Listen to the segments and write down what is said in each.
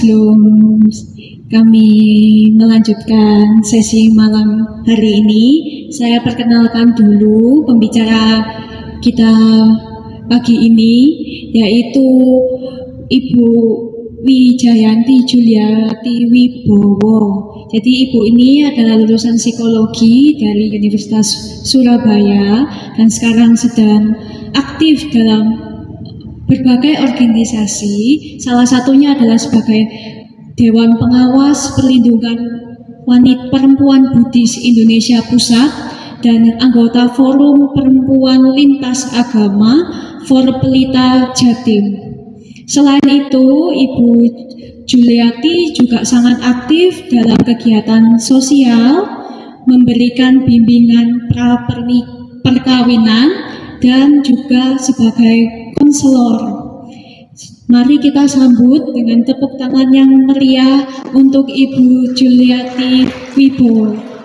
sebelum kami melanjutkan sesi malam hari ini, saya perkenalkan dulu pembicara kita pagi ini, yaitu Ibu Wijayanti Juliati Wibowo. Jadi Ibu ini adalah lulusan psikologi dari Universitas Surabaya dan sekarang sedang aktif dalam berbagai organisasi, salah satunya adalah sebagai Dewan Pengawas Perlindungan Wanita Perempuan Buddhis Indonesia Pusat dan anggota Forum Perempuan Lintas Agama Forpelita Jatim. Selain itu, Ibu Juliati juga sangat aktif dalam kegiatan sosial, memberikan bimbingan perkawinan dan juga sebagai konselor. Mari kita sambut dengan tepuk tangan yang meriah untuk Ibu Juliati Wibowo.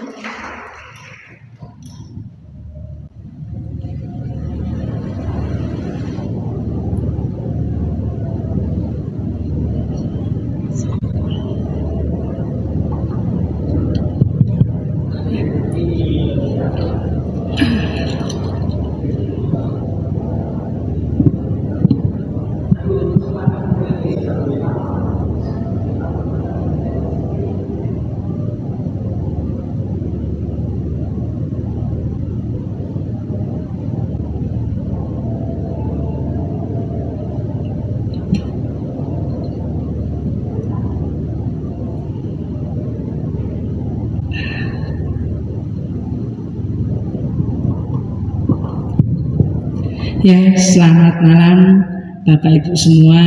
Ya, selamat malam Bapak Ibu semua.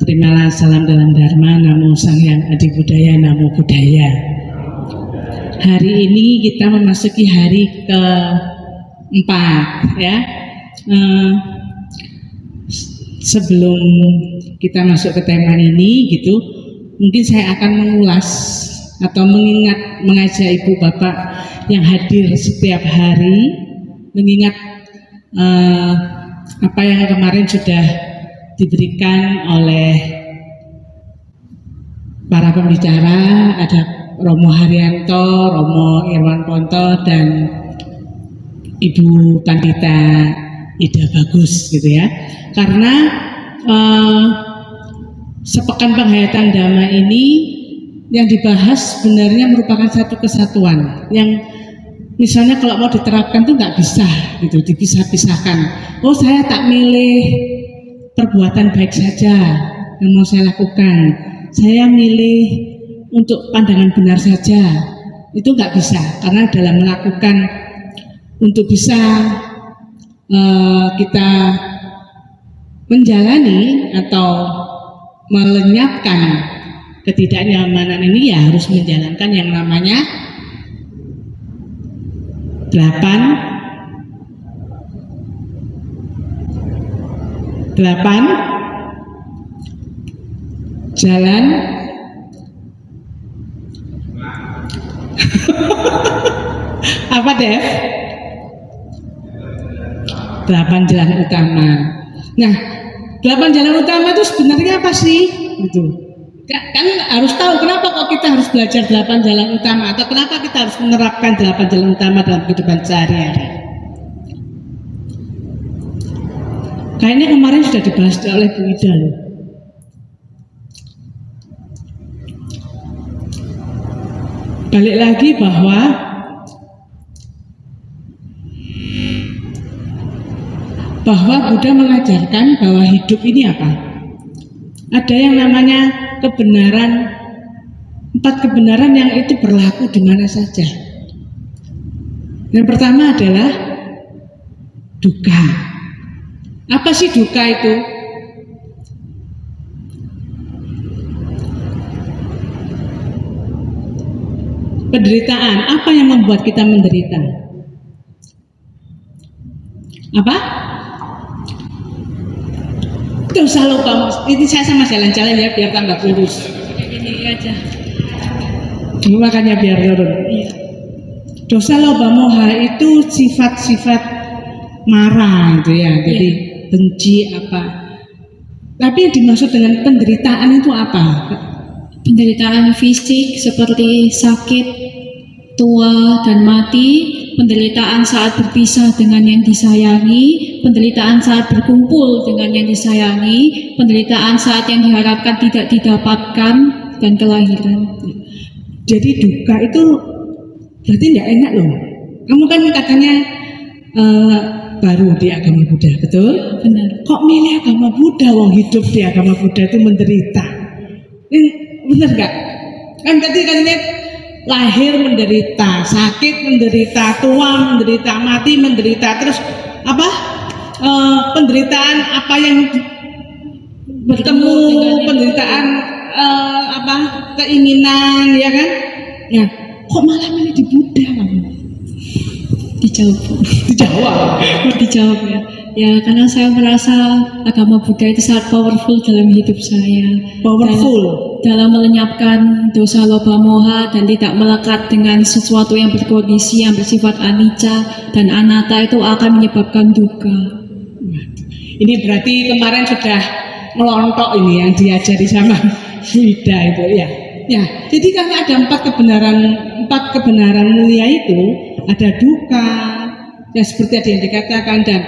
Terimalah salam dalam Dharma, Namo Sang Hyang Adi Budaya, Namo Buddhaya. Hari ini kita memasuki hari keempat, ya. Sebelum kita masuk ke tema ini, gitu, mungkin saya akan mengulas atau mengajak Ibu Bapak yang hadir setiap hari, mengingat apa yang kemarin sudah diberikan oleh para pembicara, ada Romo Haryanto, Romo Irwan Ponto, dan Ibu Pandita Ida Bagus, gitu ya. Karena sepekan penghayatan Dhamma ini yang dibahas sebenarnya merupakan satu kesatuan yang misalnya kalau mau diterapkan tuh nggak bisa gitu, dipisah-pisahkan. Oh, saya tak milih perbuatan baik saja yang mau saya lakukan, saya milih untuk pandangan benar saja. Itu nggak bisa, karena dalam melakukan untuk bisa kita menjalani atau melenyapkan ketidaknyamanan ini, ya harus menjalankan yang namanya 8 jalan apa Dev? 8 jalan utama. Nah, 8 jalan utama itu sebenarnya apa sih? Gitu. Kan harus tahu kenapa kok kita harus belajar 8 jalan utama, atau kenapa kita harus menerapkan 8 jalan utama dalam kehidupan sehari-hari. Kayaknya kemarin sudah dibahas oleh Bu Ida loh. Balik lagi bahwa Buddha mengajarkan bahwa hidup ini apa? Ada yang namanya kebenaran, 4 kebenaran yang itu berlaku di mana saja. Yang pertama adalah duka. Apa sih duka itu? Penderitaan. Apa yang membuat kita menderita? Apa? Dosa loba. Ini saya sama jalan-jalan ya biar tambah lurus. Ini aja. Makanya biar lurus. Iya. Dosa loba moha itu sifat-sifat marah gitu ya. Jadi benci apa. Tapi yang dimaksud dengan penderitaan itu apa? Penderitaan fisik seperti sakit, tua, dan mati, penderitaan saat berpisah dengan yang disayangi, penderitaan saat berkumpul dengan yang disayangi, penderitaan saat yang diharapkan tidak didapatkan, dan kelahiran. Jadi duka itu berarti nggak enak loh. Kamu kan katanya baru di agama Buddha, betul? Benar. Kok milih agama Buddha? Wong hidup di agama Buddha itu menderita. Ini benar nggak? Kan tadi katanya lahir menderita, sakit menderita, tua menderita, mati menderita, terus apa? Penderitaan apa yang bertemu penderitaan apa keinginan, ya kan? Ya, kok malah milih di Buddha kamu? Dijawab ya. Ya, karena saya merasa agama Buddha itu sangat powerful dalam hidup saya. Powerful dalam melenyapkan dosa loba moha dan tidak melekat dengan sesuatu yang berkondisi, yang bersifat anicca dan anatta, itu akan menyebabkan duka. Ini berarti kemarin sudah melontok ini yang diajari sama Buddha itu ya. Ya, jadi karena ada empat kebenaran mulia itu, ada duka, ya seperti ada yang dikatakan, dan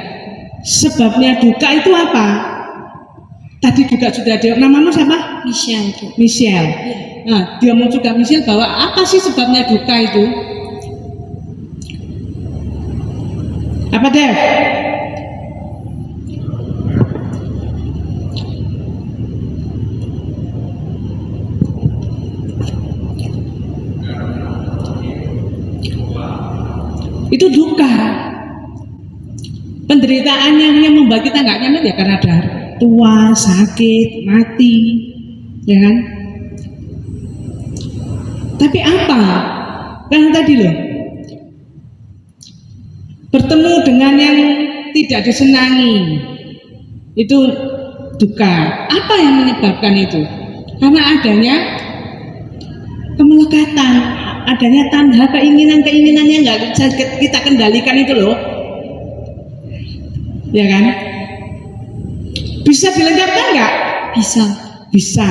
sebabnya duka itu apa? Tadi juga sudah ada, namamu siapa? Michelle. Nah, dia mau juga Michelle bahwa apa sih sebabnya duka itu? Apa Dev? Itu duka. Penderitaan yang membuat kita nggak nyaman ya karena ada tua, sakit, mati, ya kan? Tapi apa? Karena tadi loh, bertemu dengan yang tidak disenangi, itu duka. Apa yang menyebabkan itu? Karena adanya kemelekatan, adanya tanda keinginan-keinginan yang nggak bisa kita kendalikan itu loh, ya kan? Bisa dilenyapkan nggak? Bisa.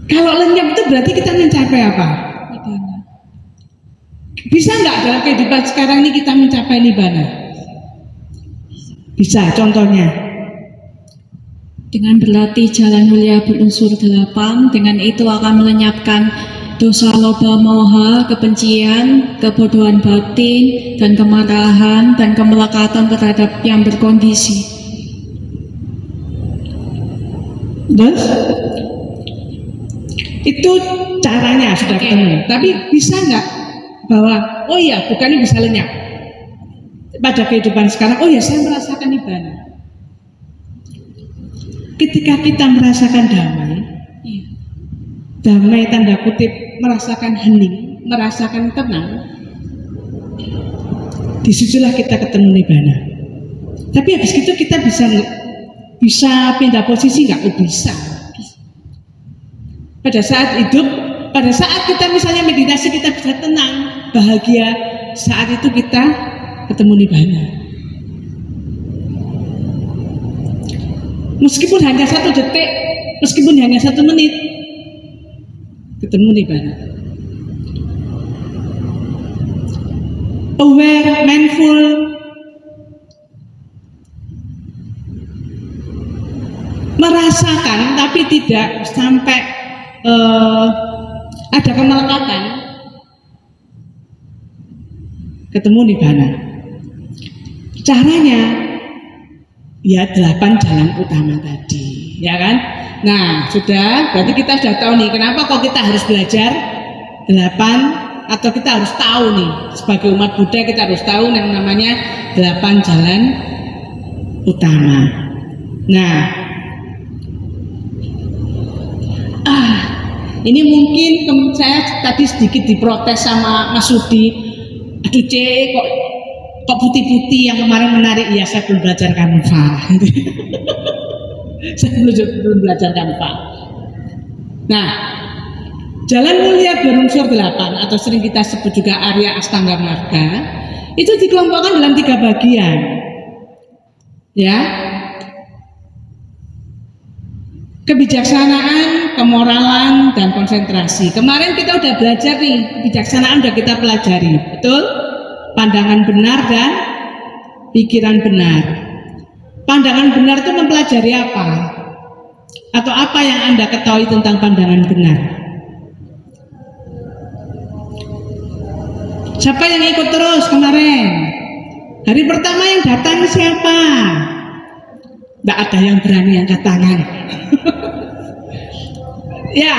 Kalau lenyap itu berarti kita mencapai apa? Nibbana. Bisa nggak dalam kehidupan sekarang ini kita mencapai nibbana? Bisa. Contohnya? Dengan berlatih jalan mulia berunsur 8, dengan itu akan melenyapkan dosa loba moha, kebencian, kebodohan batin, dan kemarahan, dan kemelekatan terhadap yang berkondisi. Terus? Itu caranya sudah ketemu. Tapi bisa nggak bahwa oh iya bukannya bisa lenyap pada kehidupan sekarang? Oh ya saya merasakan nibbana. Ketika kita merasakan damai, damai tanda kutip, merasakan hening, merasakan tenang, disitulah kita ketemu nibbana. Tapi habis itu kita bisa pindah posisi nggak? Oh bisa. Pada saat hidup, pada saat kita misalnya meditasi kita bisa tenang, bahagia, saat itu kita ketemu nibbana. Meskipun hanya 1 detik, meskipun hanya 1 menit, ketemu nibbana. Aware, mindful, merasakan tapi tidak sampai ada kemelekatan, ketemu nibbana. Caranya ya 8 jalan utama tadi, ya kan? Nah, sudah, berarti kita sudah tahu nih kenapa kok kita harus belajar 8, atau kita harus tahu nih sebagai umat Buddha kita harus tahu yang namanya 8 jalan utama. Nah, ini mungkin saya tadi sedikit diprotes sama Mas Rudi. Aduh kok putih-putih yang kemarin menarik. Ya saya belum belajar Kanva. Saya belum belajar Kanva. Nah, jalan mulia berunsur 8 atau sering kita sebut juga Arya Astanga Marga itu dikelompokkan dalam 3 bagian. Ya. kebijaksanaan, kemoralan, dan konsentrasi. Kemarin kita udah belajar nih, kebijaksanaan udah kita pelajari, betul? Pandangan benar dan pikiran benar. Pandangan benar itu mempelajari apa? Atau apa yang Anda ketahui tentang pandangan benar? Siapa yang ikut terus kemarin? Hari pertama yang datang siapa? Tidak ada yang berani angkat tangan. Ya,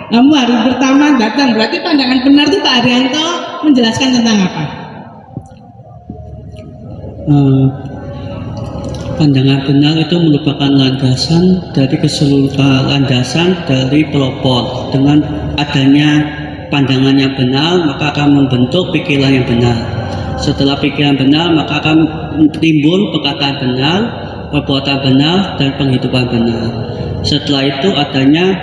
kamu hari pertama datang, berarti pandangan benar itu Pak Haryanto menjelaskan tentang apa? Pandangan benar itu merupakan landasan dari pelopor. Dengan adanya pandangan yang benar, maka akan membentuk pikiran yang benar. Setelah pikiran benar, maka akan timbul perkataan benar, perbuatan benar, dan penghidupan benar. Setelah itu adanya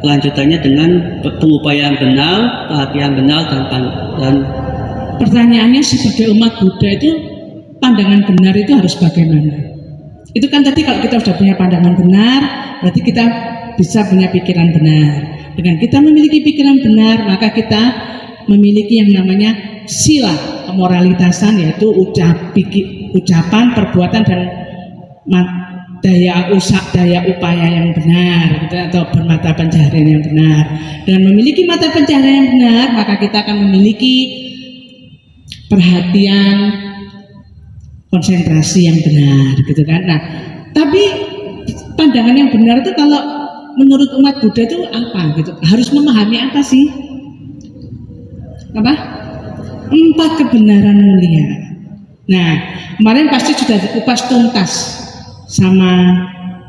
kelanjutannya dengan pengupayaan benar, perhatian benar, dan pertanyaannya sebagai umat Buddha itu pandangan benar itu harus bagaimana? Itu kan tadi kalau kita sudah punya pandangan benar, berarti kita bisa punya pikiran benar. Dengan kita memiliki pikiran benar, maka kita memiliki yang namanya sila kemoralitasan, yaitu ucapan, perbuatan, dan daya upaya yang benar, gitu, atau bermata pencaharian yang benar. Dengan memiliki mata pencaharian yang benar, maka kita akan memiliki perhatian, konsentrasi yang benar, gitu kan. Nah, tapi pandangan yang benar itu kalau menurut umat Buddha itu apa gitu? Harus memahami apa sih? Apa? 4 kebenaran mulia. Nah, kemarin pasti sudah dikupas tuntas sama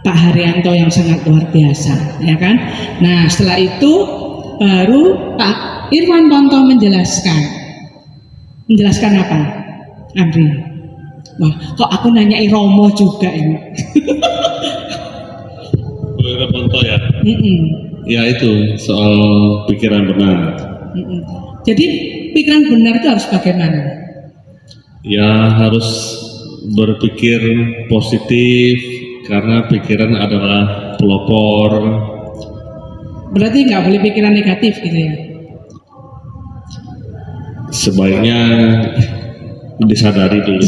Pak Haryanto yang sangat luar biasa, ya kan? Nah, setelah itu baru Pak Irwan Ponto menjelaskan. Menjelaskan apa? Andri? Wah, kok aku nanya Romo juga ini? Irwan Ponto ya? Ya itu soal pikiran benar. Jadi pikiran benar itu harus bagaimana? Ya harus berpikir positif karena pikiran adalah pelopor. Berarti nggak boleh pikiran negatif gitu ya? Sebaiknya disadari dulu.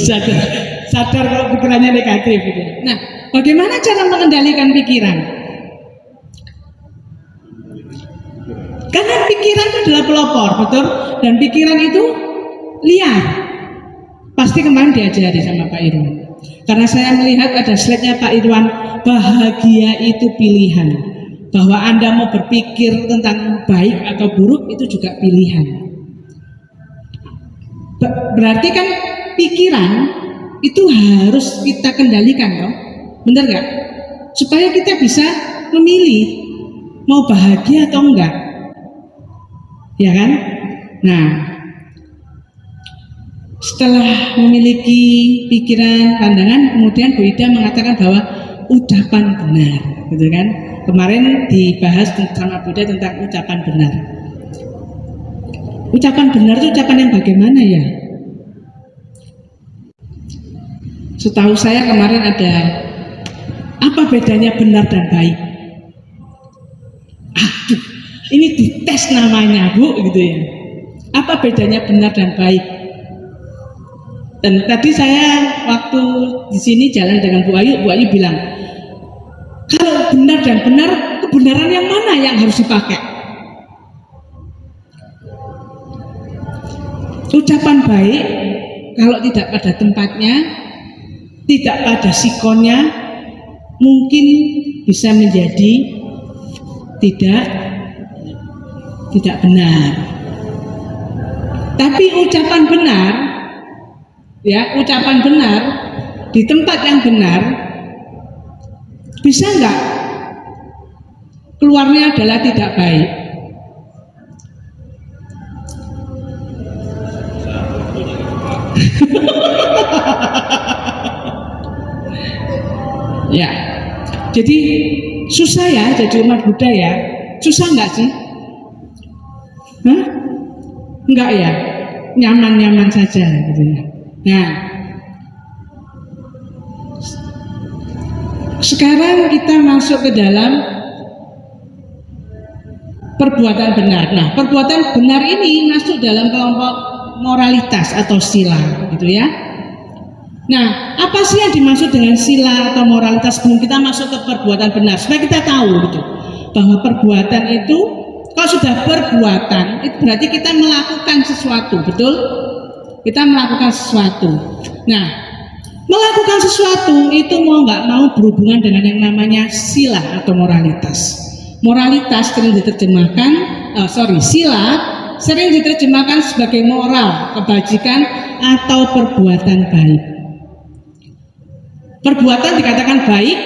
Sadar kalau pikirannya negatif gitu ya. Nah, bagaimana cara mengendalikan pikiran? Karena pikiran itu adalah pelopor, betul? Dan pikiran itu liar. Pasti kemarin diajari sama Pak Irwan. Karena saya melihat ada slide-nya Pak Irwan, bahagia itu pilihan. Bahwa Anda mau berpikir tentang baik atau buruk itu juga pilihan. Berarti kan pikiran itu harus kita kendalikan, toh? Bener nggak? Supaya kita bisa memilih mau bahagia atau enggak, ya kan? Nah, setelah memiliki pikiran, pandangan, kemudian Bu Ida mengatakan bahwa ucapan benar, gitu kan? Kemarin dibahas sama Bu Ida tentang ucapan benar. Ucapan benar itu ucapan yang bagaimana ya? Setahu saya kemarin ada apa bedanya benar dan baik? Aduh, ini dites namanya Bu, gitu ya. Apa bedanya benar dan baik? Dan tadi saya waktu di sini jalan dengan Bu Ayu bilang, kalau benar dan benar, kebenaran yang mana yang harus dipakai? Ucapan baik kalau tidak pada tempatnya, tidak pada sikonnya, mungkin bisa menjadi tidak benar. Tapi ucapan benar, ya, ucapan benar di tempat yang benar, bisa nggak keluarnya adalah tidak baik? Ya, jadi susah ya jadi umat Buddha ya, susah nggak sih? Hah? Enggak ya, nyaman-nyaman saja gitu ya. Nah, Sekarang kita masuk ke dalam perbuatan benar. Nah, perbuatan benar ini masuk dalam kelompok moralitas atau sila, gitu ya. Nah, apa sih yang dimaksud dengan sila atau moralitas sebelum kita masuk ke perbuatan benar? Supaya kita tahu gitu, bahwa perbuatan itu, kalau sudah perbuatan, itu berarti kita melakukan sesuatu, betul? Kita melakukan sesuatu. Nah, melakukan sesuatu itu mau nggak mau berhubungan dengan yang namanya sila atau moralitas. Moralitas sering diterjemahkan, sila sering diterjemahkan sebagai moral, kebajikan atau perbuatan baik. Perbuatan dikatakan baik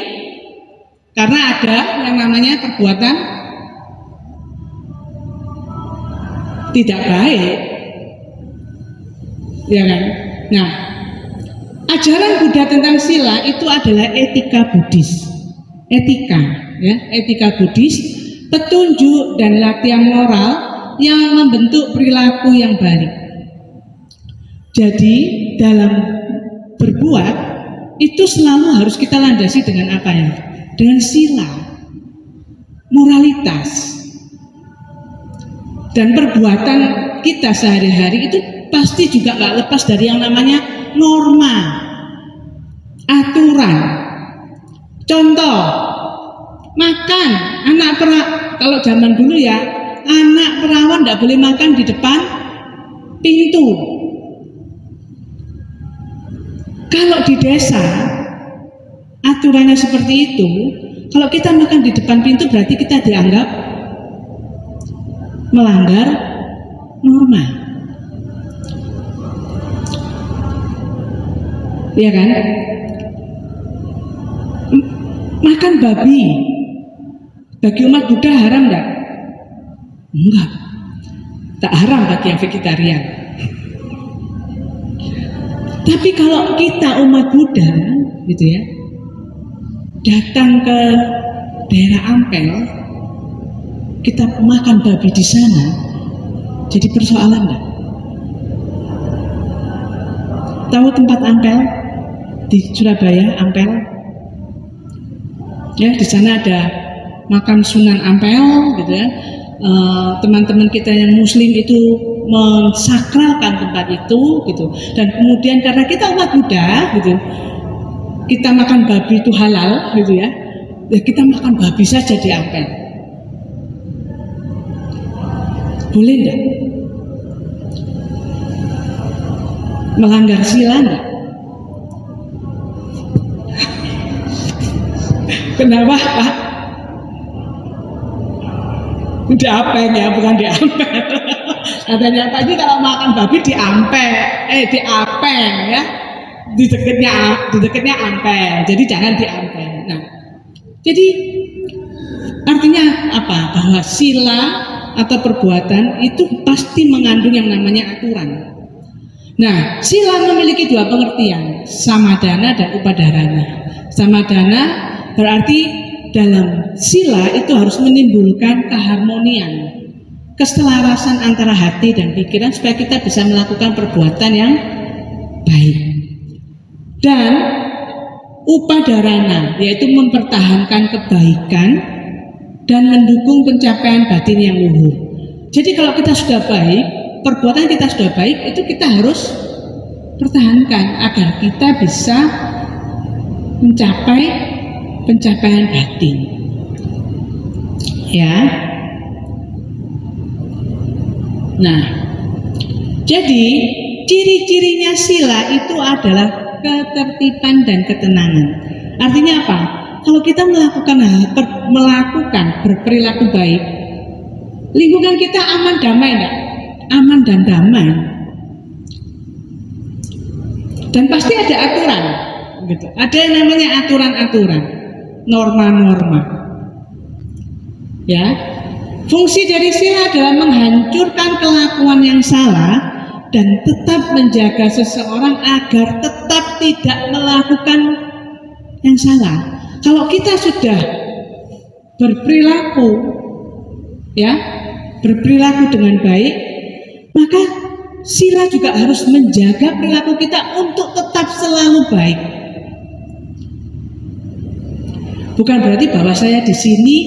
karena ada yang namanya perbuatan tidak baik, ya kan? Nah, ajaran Buddha tentang sila itu adalah etika Buddhis, etika Buddhis, petunjuk dan latihan moral yang membentuk perilaku yang baik. Jadi dalam berbuat itu selalu harus kita landasi dengan apa ya? Dengan sila, moralitas. Dan perbuatan kita sehari-hari itu pasti juga nggak lepas dari yang namanya norma, aturan. Contoh, makan, kalau zaman dulu ya, anak perawan nggak boleh makan di depan pintu. Kalau di desa aturannya seperti itu, kalau kita makan di depan pintu berarti kita dianggap melanggar norma, ya kan? Makan babi bagi umat Buddha haram enggak? Enggak, tak haram bagi yang vegetarian. Tapi kalau kita umat Buddha, gitu ya, datang ke daerah Ampel, kita makan babi di sana, jadi persoalan enggak? Tahu tempat Ampel di Surabaya, Ampel? Ya, di sana ada makan Sunan Ampel, gitu ya. Teman-teman kita yang Muslim itu mensakralkan tempat itu, gitu. Dan kemudian karena kita umat Buddha, gitu, kita makan babi itu halal, gitu ya. Ya kita makan babi saja di Ampel. Boleh enggak? Melanggar sila enggak? Kenapa, Pak? Di Ampel ya, bukan di Ampel. Katanya tadi kalau makan babi di Ampel, di Apel ya, di dekatnya Ampel. Jadi jangan di Ampel. Nah, jadi artinya apa? Bahwa sila atau perbuatan itu pasti mengandung yang namanya aturan. Nah, sila memiliki dua pengertian, samadana dan upadharana. Samadana berarti dalam sila itu harus menimbulkan keharmonian, keselarasan antara hati dan pikiran supaya kita bisa melakukan perbuatan yang baik. Dan upadharana yaitu mempertahankan kebaikan dan mendukung pencapaian batin yang luhur. Jadi kalau kita sudah baik, perbuatan kita sudah baik, itu kita harus pertahankan agar kita bisa mencapai pencapaian batin, ya. Nah, jadi ciri-cirinya sila itu adalah ketertiban dan ketenangan. Artinya apa? Kalau kita melakukan berperilaku baik, lingkungan kita aman damai enggak? Aman dan damai. Dan pasti ada aturan, gitu. Ada yang namanya aturan-aturan, norma-norma. Ya, fungsi dari sila adalah menghancurkan kelakuan yang salah dan tetap menjaga seseorang agar tetap tidak melakukan yang salah. Kalau kita sudah berperilaku, ya, berperilaku dengan baik, maka sila juga harus menjaga perilaku kita untuk tetap selalu baik. Bukan berarti bahwa saya di sini,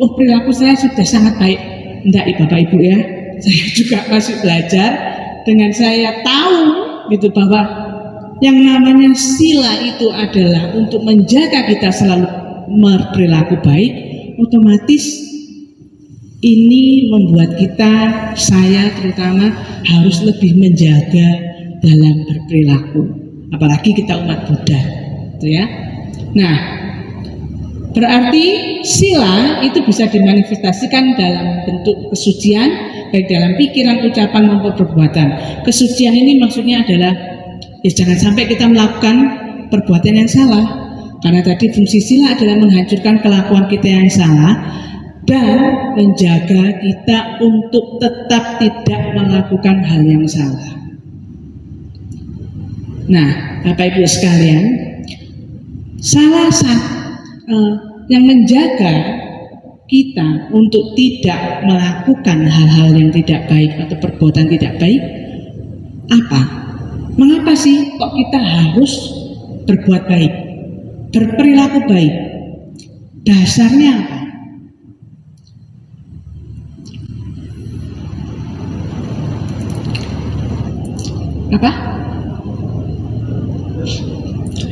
oh perilaku saya sudah sangat baik. Enggak, Bapak Ibu ya. Saya juga masih belajar. Dengan saya tahu gitu bahwa yang namanya sila itu adalah untuk menjaga kita selalu berperilaku baik, otomatis ini membuat kita, saya terutama harus lebih menjaga dalam berperilaku. Apalagi kita umat Buddha, gitu ya. Nah, berarti sila itu bisa dimanifestasikan dalam bentuk kesucian, baik dalam pikiran, ucapan maupun perbuatan. Kesucian ini maksudnya adalah ya jangan sampai kita melakukan perbuatan yang salah, karena tadi fungsi sila adalah menghancurkan kelakuan kita yang salah dan menjaga kita untuk tetap tidak melakukan hal yang salah. Nah, Bapak Ibu sekalian, salah satu yang menjaga kita untuk tidak melakukan hal-hal yang tidak baik atau perbuatan tidak baik apa? Mengapa sih kok kita harus berbuat baik, berperilaku baik? Dasarnya apa? Apa?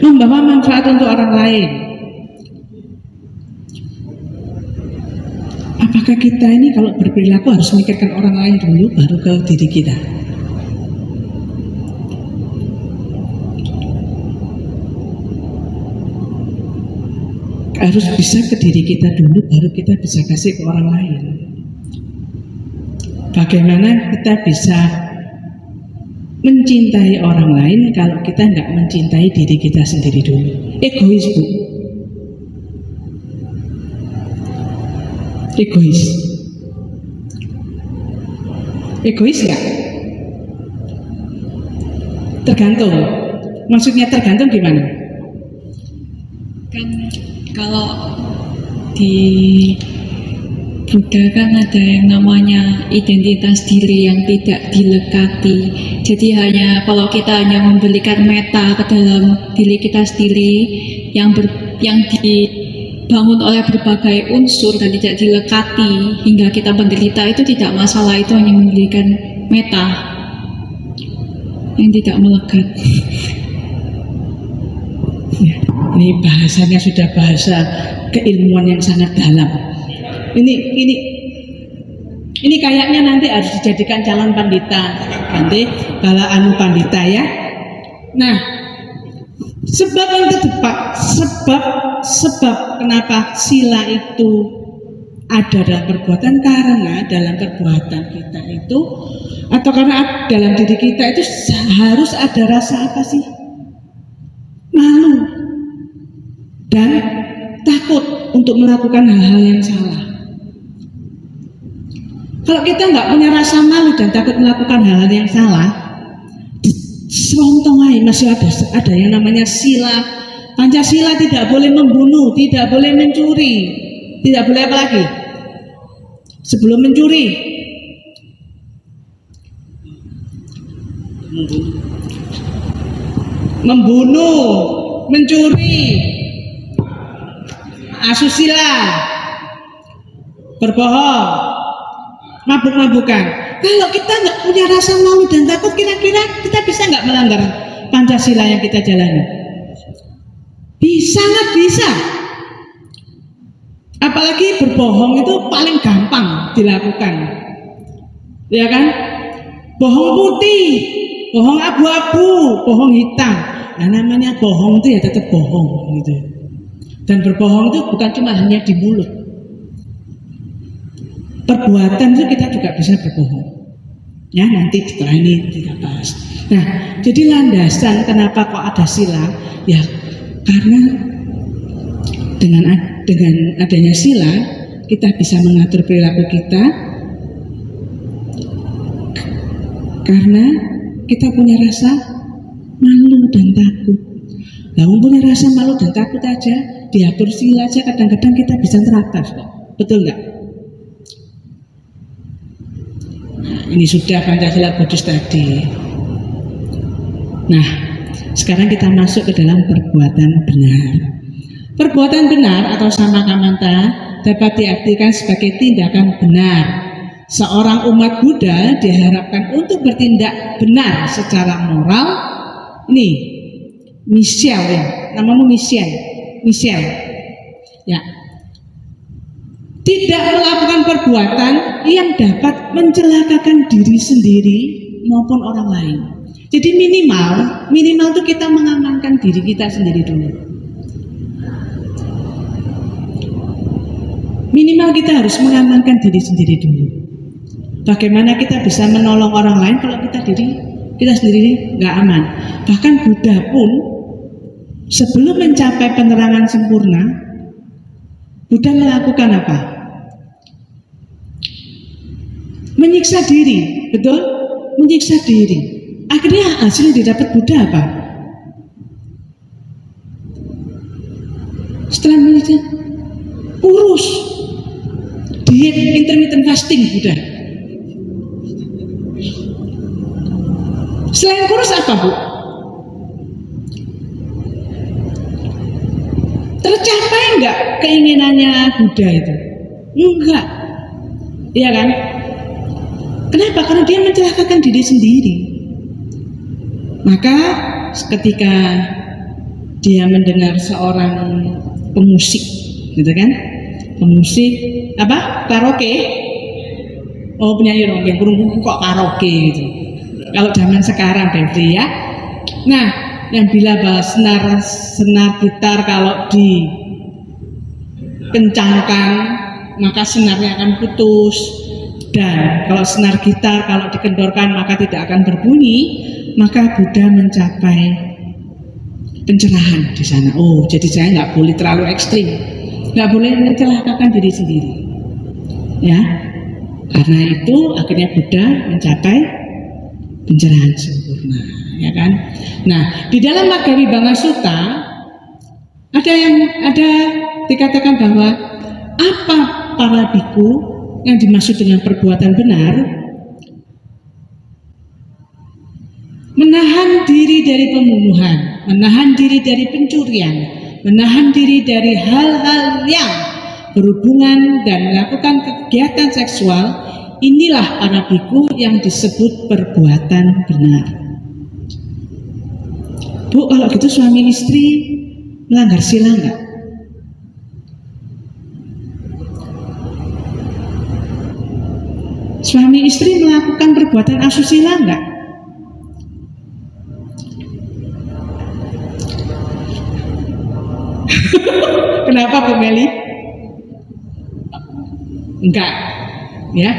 Membawa manfaat untuk orang lain. Apakah kita ini kalau berperilaku harus memikirkan orang lain dulu baru ke diri kita? Harus bisa ke diri kita dulu baru kita bisa kasih ke orang lain. Bagaimana kita bisa mencintai orang lain kalau kita nggak mencintai diri kita sendiri dulu? Egois, Bu. Egois. Egois nggak? Tergantung. Maksudnya tergantung gimana? Kan kalau di Buddha kan ada yang namanya identitas diri yang tidak dilekati. Jadi kalau kita hanya memberikan meta ke dalam diri kita sendiri yang dibangun oleh berbagai unsur dan tidak dilekati hingga kita menderita, itu tidak masalah. Itu hanya memberikan meta yang tidak melekat. Ya, ini bahasanya sudah bahasa keilmuan yang sangat dalam. Ini kayaknya nanti harus dijadikan calon pandita, nanti bala anu pandita ya. Nah, sebab yang terdepan, sebab kenapa sila itu ada dalam perbuatan, karena dalam perbuatan kita itu, atau karena dalam diri kita itu harus ada rasa apa sih? Malu dan takut untuk melakukan hal-hal yang salah. Kalau kita nggak punya rasa malu dan takut melakukan hal-hal yang salah, selontong aja masih ada yang namanya sila. Pancasila tidak boleh membunuh, tidak boleh mencuri, tidak boleh apa lagi? Sebelum mencuri, membunuh, mencuri, asusila, berbohong, mabuk-mabukan. Kalau kita nggak punya rasa malu dan takut, kira-kira kita bisa nggak melanggar Pancasila yang kita jalani? Bisa, nggak bisa. Apalagi berbohong itu paling gampang dilakukan, ya kan? Bohong putih, bohong abu-abu, bohong hitam. Nah, namanya bohong itu ya tetap bohong gitu. Dan berbohong itu bukan cuma hanya di mulut. Perbuatan itu kita juga bisa berbohong. Ya, nanti setelah ini kita bahas. Nah, jadi landasan kenapa kok ada sila? Ya, karena dengan adanya sila kita bisa mengatur perilaku kita, karena kita punya rasa malu dan takut. Nah, punya rasa malu dan takut aja, diatur sila aja kadang-kadang kita bisa teratas, betul nggak? Ini sudah Pancasila Buddhis tadi. Nah, sekarang kita masuk ke dalam perbuatan benar. Perbuatan benar atau samakamanta dapat diartikan sebagai tindakan benar. Seorang umat Buddha diharapkan untuk bertindak benar secara moral. Ini Michelle ya, namamu Michelle. Ya. Tidak melakukan perbuatan yang dapat mencelakakan diri sendiri maupun orang lain. Jadi minimal itu kita mengamankan diri kita sendiri dulu. Minimal kita harus mengamankan diri sendiri dulu. Bagaimana kita bisa menolong orang lain kalau kita sendiri nggak aman. Bahkan Buddha pun sebelum mencapai penerangan sempurna, Buddha melakukan apa? Menyiksa diri, betul? Menyiksa diri. Akhirnya hasil yang didapat Buddha apa? Setelah menyiksa, kurus. Diet intermittent fasting Buddha. Selain kurus apa, Bu? Tercapai enggak keinginannya Buddha itu? Enggak. Iya kan? Kenapa? Karena dia mencelakakan diri sendiri. Maka ketika dia mendengar seorang pemusik, gitu kan? Pemusik apa? Karaoke. Oh, penyanyi rombeng, kok karaoke gitu. Kalau zaman sekarang, Devri ya. Nah, yang bila bahas senar gitar kalau dikencangkan maka senarnya akan putus, dan kalau senar gitar kalau dikendorkan maka tidak akan berbunyi. Maka Buddha mencapai pencerahan di sana. Oh, jadi saya nggak boleh terlalu ekstrim, nggak boleh mencelakakan diri sendiri, ya. Karena itu akhirnya Buddha mencapai pencerahan sempurna, ya kan? Nah, di dalam Maggawibbanga Sutta ada dikatakan bahwa apa para biku yang dimaksud dengan perbuatan benar? Menahan diri dari pembunuhan, menahan diri dari pencurian, menahan diri dari hal-hal yang berhubungan dan melakukan kegiatan seksual. Inilah para biku yang disebut perbuatan benar. Bu, kalau gitu suami istri melanggar sila enggak? Suami istri melakukan perbuatan asusila enggak? Kenapa Bu Meli? Enggak, ya.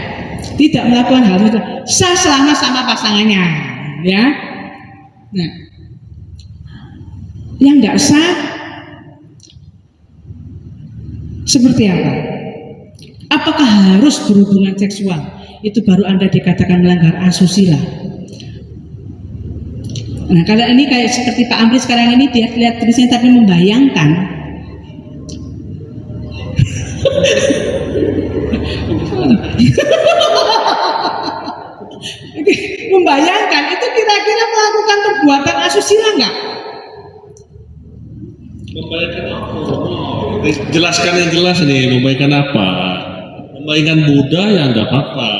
Tidak melakukan hal itu sah selama sama pasangannya, ya. Nah, yang enggak sah seperti apa? Apakah harus berhubungan seksual? Itu baru Anda dikatakan melanggar asusila. Nah, kalau ini kayak seperti Pak Amri sekarang ini, dia lihat tulisnya tapi membayangkan. Membayangkan itu kira-kira melakukan perbuatan asusila enggak? Membayangkan apa? Jelaskan yang jelas nih, membayangkan apa? Membayangkan Buddha yang enggak apa-apa.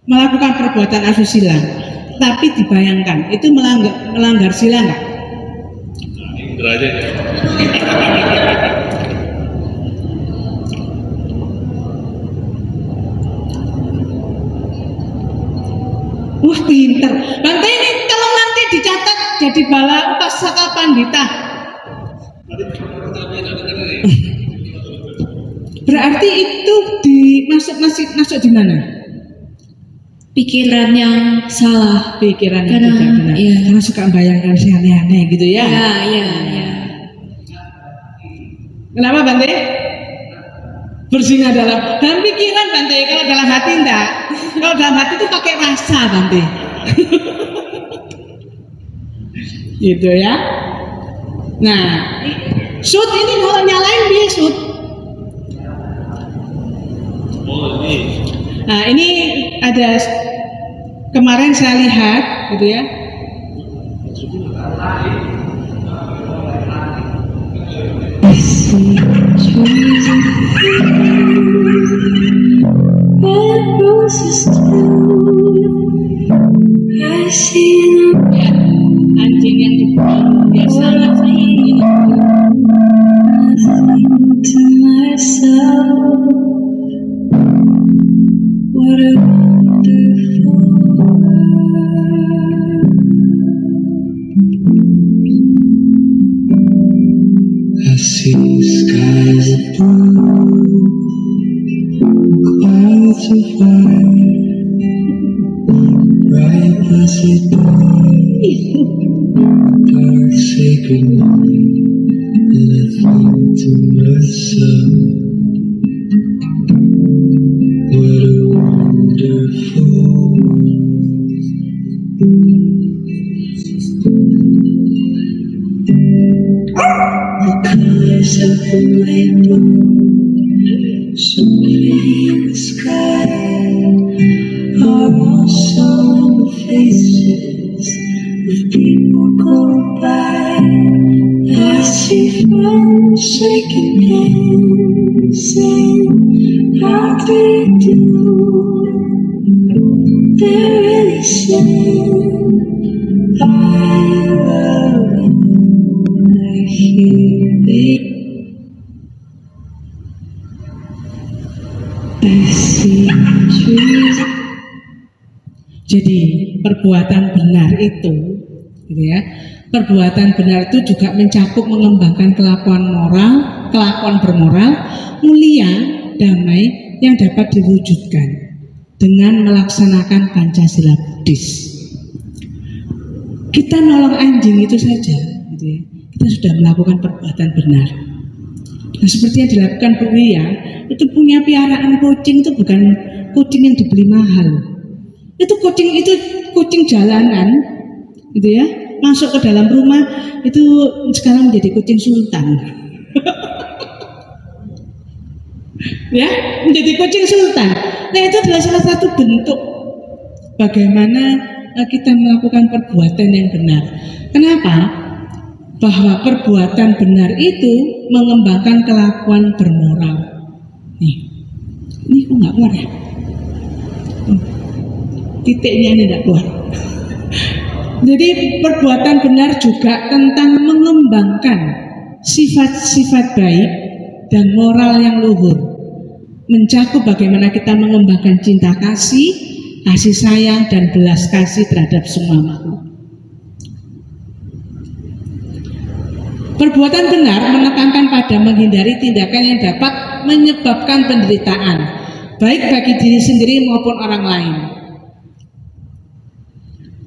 Melakukan perbuatan asusila, tapi dibayangkan itu melanggar sila enggak? Indra aja ya. Wah, pinter. Bante ini tolong nanti dicatat jadi bala Upasaka Pandita. Berarti itu masuk di mana? Pikiran yang salah. Pikiran yang Karena, tidak benar. iya. Karena suka membayangkan si aneh-aneh gitu ya. Iya. Kenapa Bante? Bersinah dalam pikiran Bante. Kalau dalam hati enggak. Kalau dalam hati itu pakai rasa Bante. Gitu ya. Nah, Sud ini kalau nyalain dia Sud. Oh, ini. Nah, ini ada kemarin saya lihat gitu ya. see trees of fruit and roses too. I see them. Ya, anjing yang dibuang dia sangat ingin Think to myself, what a wonderful world. I see skies of blue, clouds of white, bright blessed day, dark sacred night. And I think to myself, what a wonderful world. The colors of the rainbow, so pretty in the sky, are also on the faces of people go by. I see friends shaking hands, saying, how they do? They're really saying, I love you. I hear it. I see trees. Jadi perbuatan benar itu, gitu ya, perbuatan benar itu juga mencakup mengembangkan kelakuan moral, kelakuan bermoral, mulia, damai yang dapat diwujudkan dengan melaksanakan Pancasila Buddhis. Kita nolong anjing itu saja, gitu ya, kita sudah melakukan perbuatan benar. Nah, seperti yang dilakukan Bu Wia, itu punya piaraan kucing itu bukan kucing yang dibeli mahal. Itu kucing jalanan, gitu ya, masuk ke dalam rumah itu sekarang menjadi kucing sultan. Ya, menjadi kucing sultan. Nah, itu adalah salah satu bentuk bagaimana kita melakukan perbuatan yang benar. Kenapa? Bahwa perbuatan benar itu mengembangkan kelakuan bermoral. Ini kok nggak keluar ya? Titiknya ini tidak keluar. Jadi perbuatan benar juga tentang mengembangkan sifat-sifat baik dan moral yang luhur, mencakup bagaimana kita mengembangkan cinta kasih, kasih sayang dan belas kasih terhadap semua makhluk. Perbuatan benar menekankan pada menghindari tindakan yang dapat menyebabkan penderitaan, baik bagi diri sendiri maupun orang lain.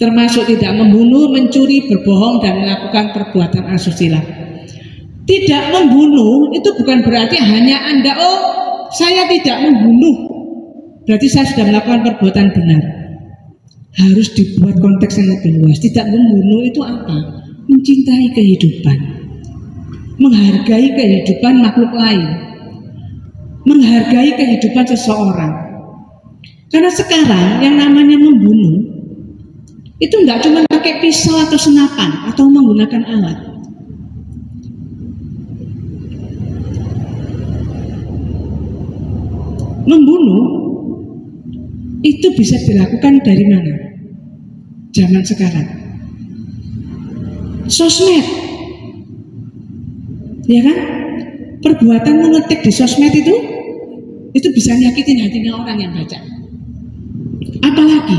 Termasuk tidak membunuh, mencuri, berbohong, dan melakukan perbuatan asusila. Tidak membunuh itu bukan berarti hanya Anda, oh saya tidak membunuh, berarti saya sudah melakukan perbuatan benar. Harus dibuat konteks yang lebih luas. Tidak membunuh itu apa? Mencintai kehidupan, menghargai kehidupan makhluk lain, menghargai kehidupan seseorang. Karena sekarang yang namanya membunuh itu nggak cuma pakai pisau atau senapan atau menggunakan alat. Membunuh itu bisa dilakukan dari mana? Zaman sekarang, sosmed, ya kan? Perbuatan mengetik di sosmed itu bisa nyakitin hatinya orang yang baca. Apalagi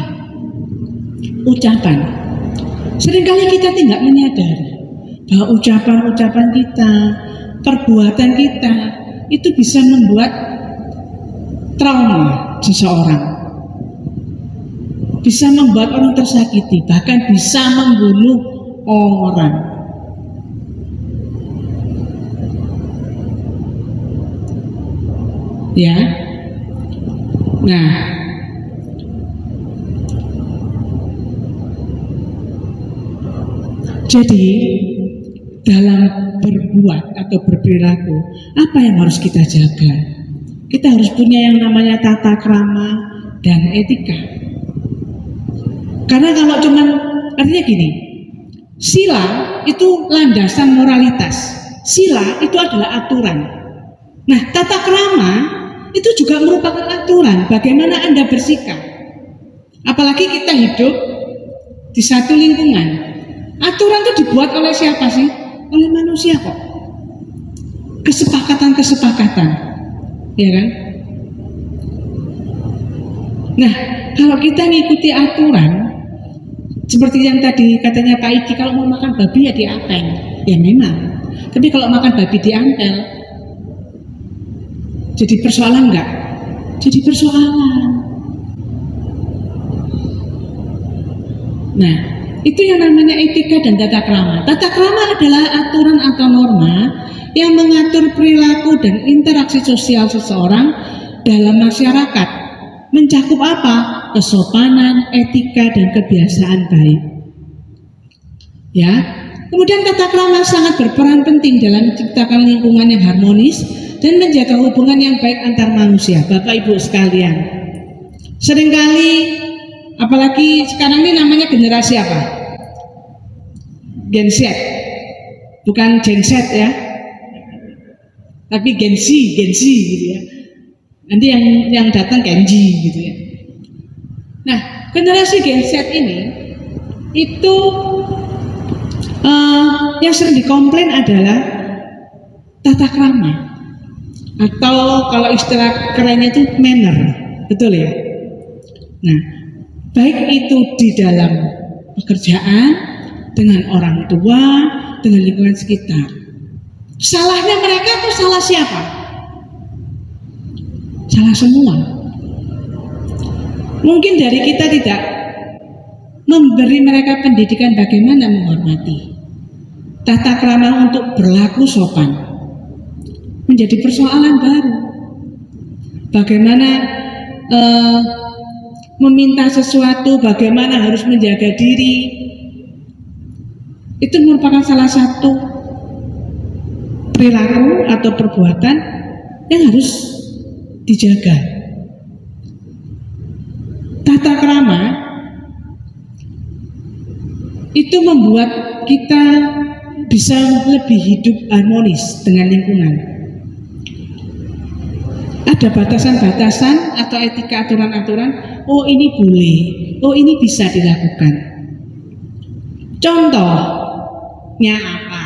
ucapan. Seringkali kita tidak menyadari bahwa ucapan-ucapan kita, perbuatan kita itu bisa membuat trauma seseorang, bisa membuat orang tersakiti, bahkan bisa membunuh orang. Ya, nah, jadi dalam berbuat atau berperilaku, apa yang harus kita jaga? Kita harus punya yang namanya tata krama dan etika. Karena kalau cuman, artinya gini, sila itu landasan moralitas. Sila itu adalah aturan. Nah, tata krama itu juga merupakan aturan bagaimana Anda bersikap. Apalagi kita hidup di satu lingkungan. Aturan itu dibuat oleh siapa sih? Oleh manusia kok. Kesepakatan-kesepakatan, ya kan? Nah, kalau kita ngikuti aturan, seperti yang tadi katanya Pak Iki, kalau mau makan babi ya diapeng, ya memang. Tapi kalau makan babi diantel, jadi persoalan enggak? Jadi persoalan. Nah, itu yang namanya etika dan tata krama. Tata krama adalah aturan atau norma yang mengatur perilaku dan interaksi sosial seseorang dalam masyarakat. Mencakup apa? Kesopanan, etika, dan kebiasaan baik. Ya. Kemudian tata krama sangat berperan penting dalam menciptakan lingkungan yang harmonis dan menjaga hubungan yang baik antar manusia. Bapak Ibu sekalian, seringkali apalagi sekarang ini namanya generasi apa? Gen Z. Bukan Gen Z ya. Tapi Gen Z gitu ya. Nanti yang datang Genji gitu ya. Nah, generasi Gen Z ini itu yang sering dikomplain adalah tata krama, atau kalau istilah kerennya itu manner, betul ya? Nah, baik itu di dalam pekerjaan, dengan orang tua, dengan lingkungan sekitar. Salahnya mereka atau salah siapa? Salah semua. Mungkin dari kita tidak memberi mereka pendidikan bagaimana menghormati. Tata krama untuk berlaku sopan menjadi persoalan baru. Bagaimana meminta sesuatu, bagaimana harus menjaga diri, itu merupakan salah satu perilaku atau perbuatan yang harus dijaga. Tata krama itu membuat kita bisa lebih hidup harmonis dengan lingkungan. Ada batasan-batasan atau etika aturan-aturan, oh ini boleh, oh ini bisa dilakukan. Contohnya apa?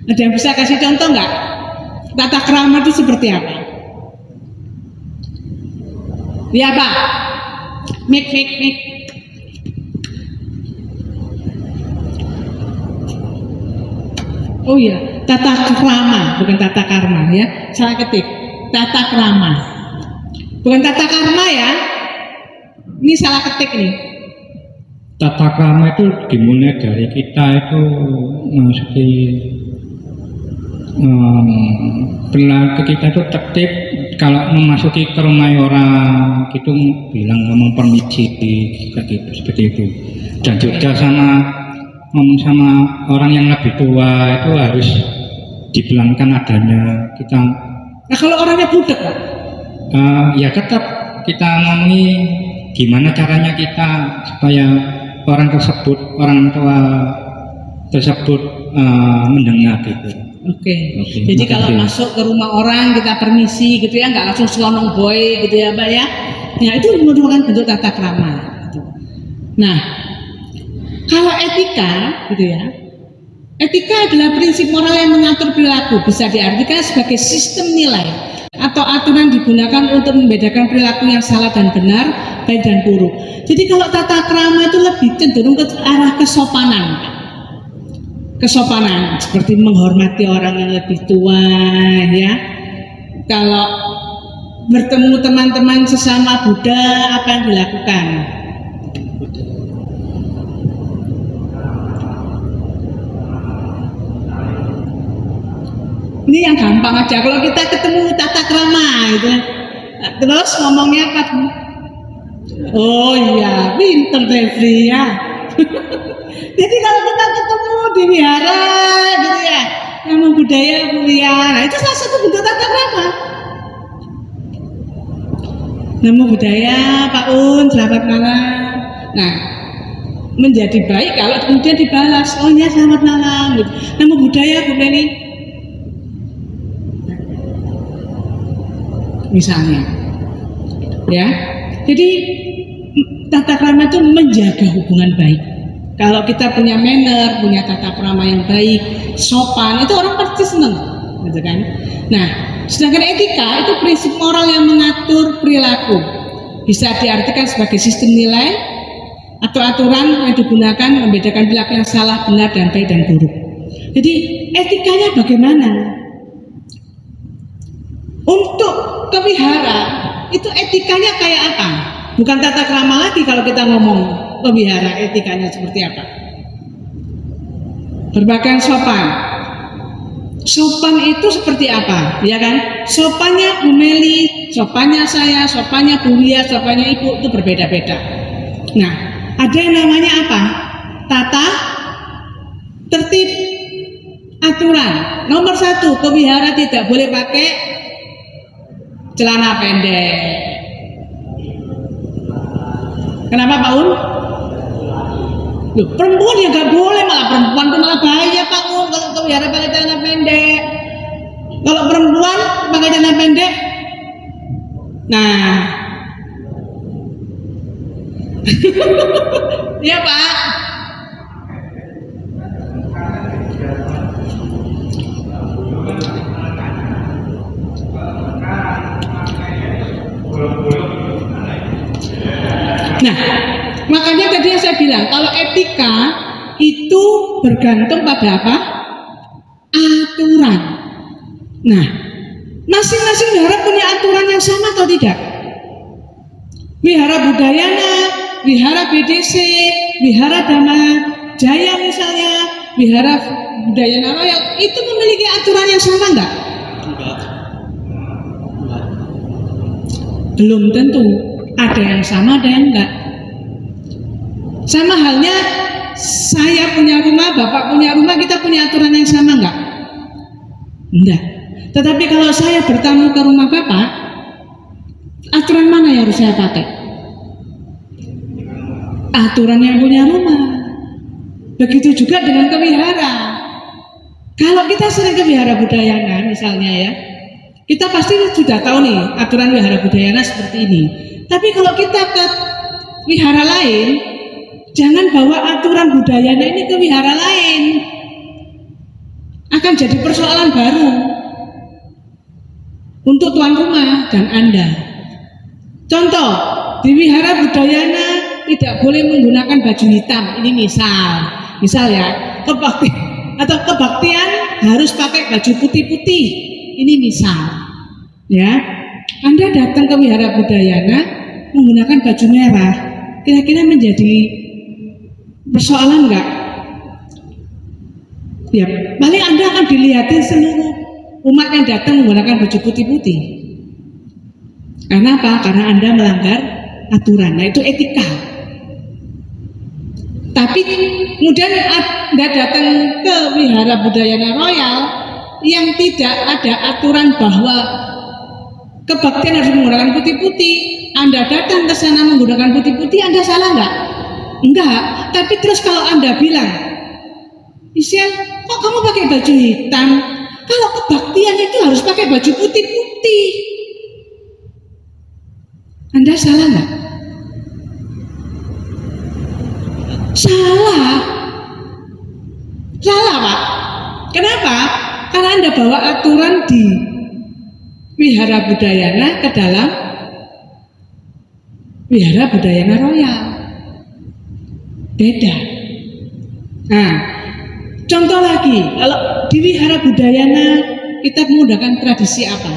Ada yang bisa kasih contoh nggak? Tata krama itu seperti apa? Ya Pak, mik. Oh iya, tata krama, bukan tata karma ya. Salah ketik, tata krama. Bukan tata karma ya. Ini salah ketik nih. Tata krama itu dimulai dari kita itu maksudnya perilaku kita itu tertib. Kalau memasuki ke rumah orang gitu bilang ngomong permisi seperti itu. Dan juga ngomong sama orang yang lebih tua itu harus dibilangkan adanya kita. Nah kalau orangnya budak Pak? Ya tetap kita ngomongi gimana caranya kita supaya orang tua tersebut mendengar gitu. Oke. Jadi kalau masuk ke rumah orang kita permisi gitu ya, nggak langsung selonong boy gitu ya Mbak ya. Ya itu merupakan bentuk tata krama. Gitu. Nah, kalau etika gitu ya, etika adalah prinsip moral yang mengatur perilaku, bisa diartikan sebagai sistem nilai atau aturan digunakan untuk membedakan perilaku yang salah dan benar, baik dan buruk. Jadi kalau tata krama itu lebih cenderung ke arah kesopanan. Kesopanan seperti menghormati orang yang lebih tua ya. Kalau bertemu teman-teman sesama Buddha, apa yang dilakukan? Ini yang gampang aja. Kalau kita ketemu tata krama gitu, terus ngomongnya apa? Oh iya, pinter Devri ya. Jadi kalau kita ketemu di wihara gitu ya, nama budaya mulia, nah itu salah satu bentuk tata krama. Nama budaya Pak Un, selamat malam. Nah, menjadi baik kalau kemudian dibalas, oh ya selamat malam. Nama budaya Bu Meni, misalnya, ya. Jadi tata krama itu menjaga hubungan baik. Kalau kita punya manner, punya tata krama yang baik, sopan, itu orang pasti senang, gitu kan? Nah, sedangkan etika itu prinsip moral yang mengatur perilaku. Bisa diartikan sebagai sistem nilai atau aturan yang digunakan membedakan perilaku yang salah, benar, dan baik dan buruk. Jadi etikanya bagaimana? Untuk kewihara itu etikanya kayak apa? Bukan tata krama lagi kalau kita ngomong kewihara, etikanya seperti apa? Berpakaian sopan. Sopan itu seperti apa? Ya kan? Sopannya Bu Meli, sopannya saya, sopannya Bu Wia, sopannya Ibu itu berbeda-beda. Nah, ada yang namanya apa? Tata tertib, aturan. Nomor 1, kewihara tidak boleh pakai celana pendek. Kenapa Pak Un? Loh, perempuan ya gak boleh, malah perempuan itu malah bahaya Pak Un kalau kewihara pakai celana pendek. Kalau perempuan pakai celana pendek, nah, ya Pak. Nah, makanya tadi yang saya bilang, kalau etika itu bergantung pada apa? Aturan. Nah, masing-masing wihara punya aturan yang sama atau tidak? Wihara Budayana, wihara BDC, wihara Dhamma Jaya misalnya, wihara Budayana Royal itu memiliki aturan yang sama enggak? Enggak. Belum tentu. Ada yang sama, ada yang enggak. Sama halnya saya punya rumah, Bapak punya rumah, kita punya aturan yang sama enggak? Enggak. Tetapi kalau saya bertamu ke rumah Bapak, aturan mana yang harus saya pakai? Aturan yang punya rumah. Begitu juga dengan kewihara. Kalau kita sering ke wihara Budayana misalnya ya, kita pasti sudah tahu nih aturan wihara Budayana seperti ini. Tapi kalau kita ke wihara lain, jangan bawa aturan Budayana ini ke wihara lain. Akan jadi persoalan baru untuk tuan rumah dan Anda. Contoh, di wihara Budayana tidak boleh menggunakan baju hitam. Ini misal ya, kebaktian harus pakai baju putih-putih. Ini misal, ya. Anda datang ke wihara Budayana menggunakan baju merah, kira-kira menjadi persoalan enggak? Ya, paling Anda akan dilihatin seluruh umat yang datang menggunakan baju putih-putih. Karena apa? Karena Anda melanggar aturan. Nah, itu etika. Tapi kemudian Anda datang ke wihara Budayana Royal yang tidak ada aturan bahwa kebaktian harus menggunakan putih-putih. Anda datang ke sana menggunakan putih-putih, Anda salah enggak? Enggak. Tapi terus kalau Anda bilang, Isian, kok kamu pakai baju hitam? Kalau kebaktian itu harus pakai baju putih-putih. Anda salah enggak? Salah. Salah Pak. Kenapa? Karena Anda bawa aturan di wihara Budayana ke dalam wihara Budayana Royal. Beda. Nah, contoh lagi, kalau di wihara Budayana kita menggunakan tradisi apa?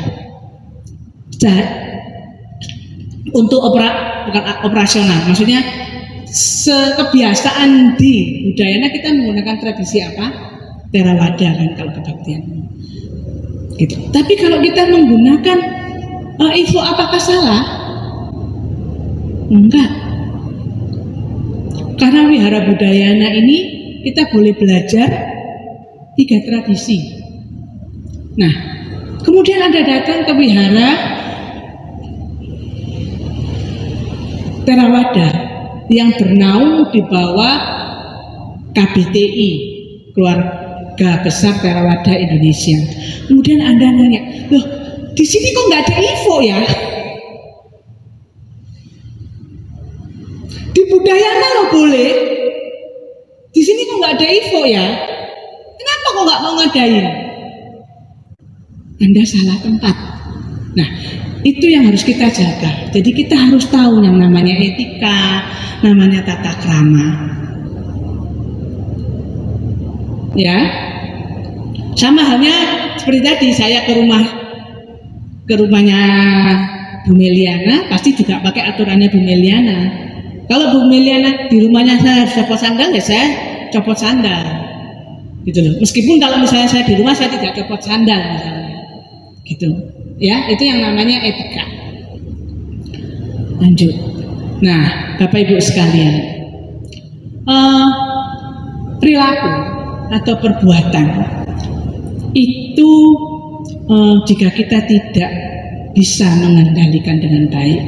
Untuk bukan operasional, maksudnya kebiasaan di Budayana kita menggunakan tradisi apa? Theravada kan kalau kebaktian. Gitu. Tapi kalau kita menggunakan info apakah salah? Enggak. Karena wihara Budayana ini kita boleh belajar 3 tradisi. Nah, kemudian Anda datang ke wihara Theravada. yang bernaung di bawah KBTI, Keluarga Besar Theravada Indonesia. Kemudian Anda nanya, loh di sini kok nggak ada info ya? Di Budayana lo boleh, di sini kok nggak ada info ya? Kenapa kok nggak mau ngadain? Anda salah tempat. Nah, itu yang harus kita jaga. Jadi kita harus tahu yang namanya etika, namanya tata krama. Ya, sama halnya seperti tadi saya ke rumahnya Bu Meliana, pasti juga pakai aturannya Bu Meliana. Kalau Bu Meliana di rumahnya saya harus copot sandal, ya saya copot sandal, gitu loh. Meskipun kalau misalnya saya di rumah saya tidak copot sandal misalnya. Gitu ya, itu yang namanya etika. Lanjut. Nah, Bapak Ibu sekalian, perilaku atau perbuatan itu jika kita tidak bisa mengendalikan dengan baik,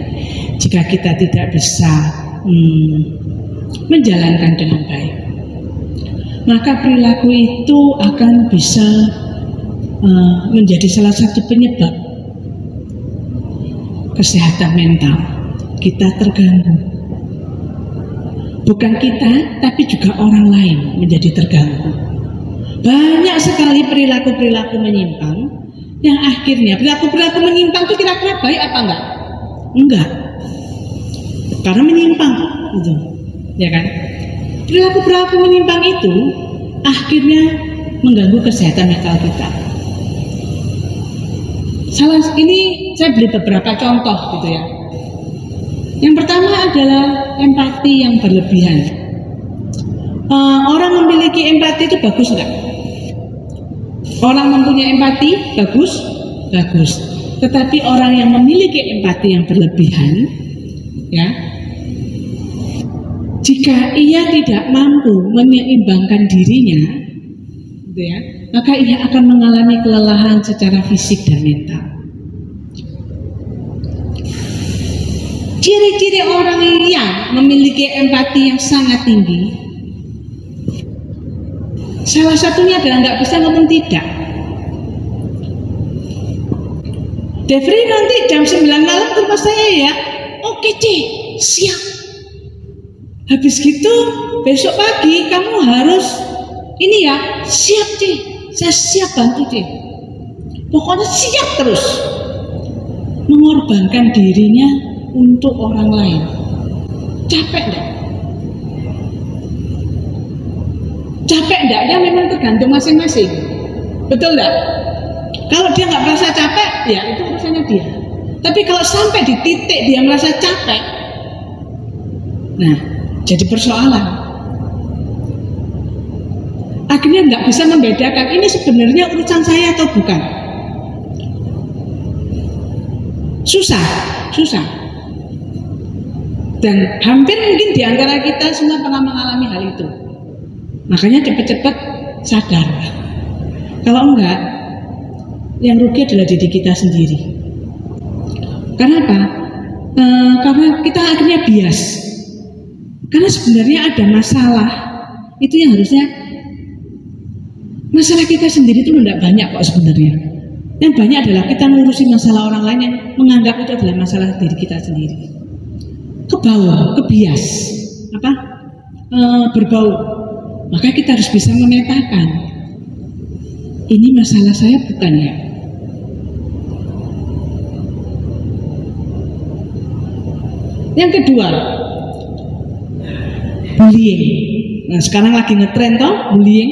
jika kita tidak bisa menjalankan dengan baik, maka perilaku itu akan bisa menjadi salah satu penyebab kesehatan mental kita terganggu. Bukan kita, tapi juga orang lain menjadi terganggu. Banyak sekali perilaku-perilaku menyimpang yang akhirnya perilaku-perilaku menyimpang itu kira-kira baik apa enggak? Enggak. Karena menyimpang, gitu. Ya kan? Perilaku-perilaku menyimpang itu akhirnya mengganggu kesehatan mental kita. Ini saya beri beberapa contoh gitu ya. Yang pertama adalah empati yang berlebihan. Orang memiliki empati itu bagus enggak? Orang mempunyai empati bagus, bagus. Tetapi orang yang memiliki empati yang berlebihan, ya, jika ia tidak mampu menyeimbangkan dirinya, gitu ya, maka ia akan mengalami kelelahan secara fisik dan mental. Ciri-ciri orang yang memiliki empati yang sangat tinggi, salah satunya adalah nggak bisa ngomong tidak. Devri nanti jam 9 malam ke rumah saya ya. Oke C, siap. Habis gitu besok pagi kamu harus ini ya, siap C. Saya siap bantu C. Pokoknya siap terus. Mengorbankan dirinya untuk orang lain. Capek enggak? Capek enggak? Ya memang tergantung masing-masing. Betul enggak? Kalau dia nggak merasa capek, ya itu urusannya dia. Tapi kalau sampai di titik dia merasa capek, nah jadi persoalan. Akhirnya nggak bisa membedakan ini sebenarnya urusan saya atau bukan. Susah. Dan hampir mungkin di antara kita semua pernah mengalami hal itu. Makanya cepat-cepat sadar. Kalau enggak, yang rugi adalah diri kita sendiri. Karena apa? Karena kita akhirnya bias. Karena sebenarnya ada masalah, itu yang harusnya masalah kita sendiri itu tidak banyak kok sebenarnya. Yang banyak adalah kita ngurusi masalah orang lain yang menganggap itu adalah masalah diri kita sendiri. Kebawa, kebias, berbau. Maka kita harus bisa memetakan. Ini masalah saya bukan ya? Yang kedua, bullying. Nah, sekarang lagi ngetren toh bullying.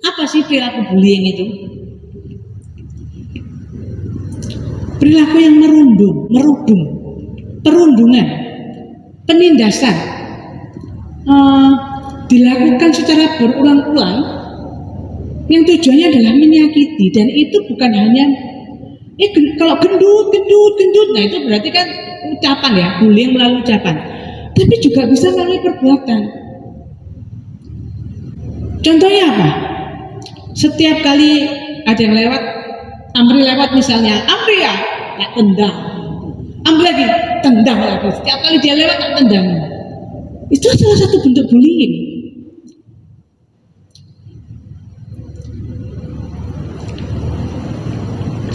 Apa sih perilaku bullying itu? Perilaku yang merundung, perundungan, penindasan, dilakukan secara berulang-ulang, yang tujuannya adalah menyakiti. Dan itu bukan hanya kalau gendut, nah itu berarti kan ucapan ya, bullying melalui ucapan, tapi juga bisa melalui perbuatan. Contohnya apa? Setiap kali ada yang lewat, Amri lewat misalnya, Amri ya, tak tendang. Amri lagi, tendang lagi. Setiap kali dia lewat, tak tendang. Itu salah satu bentuk bullying.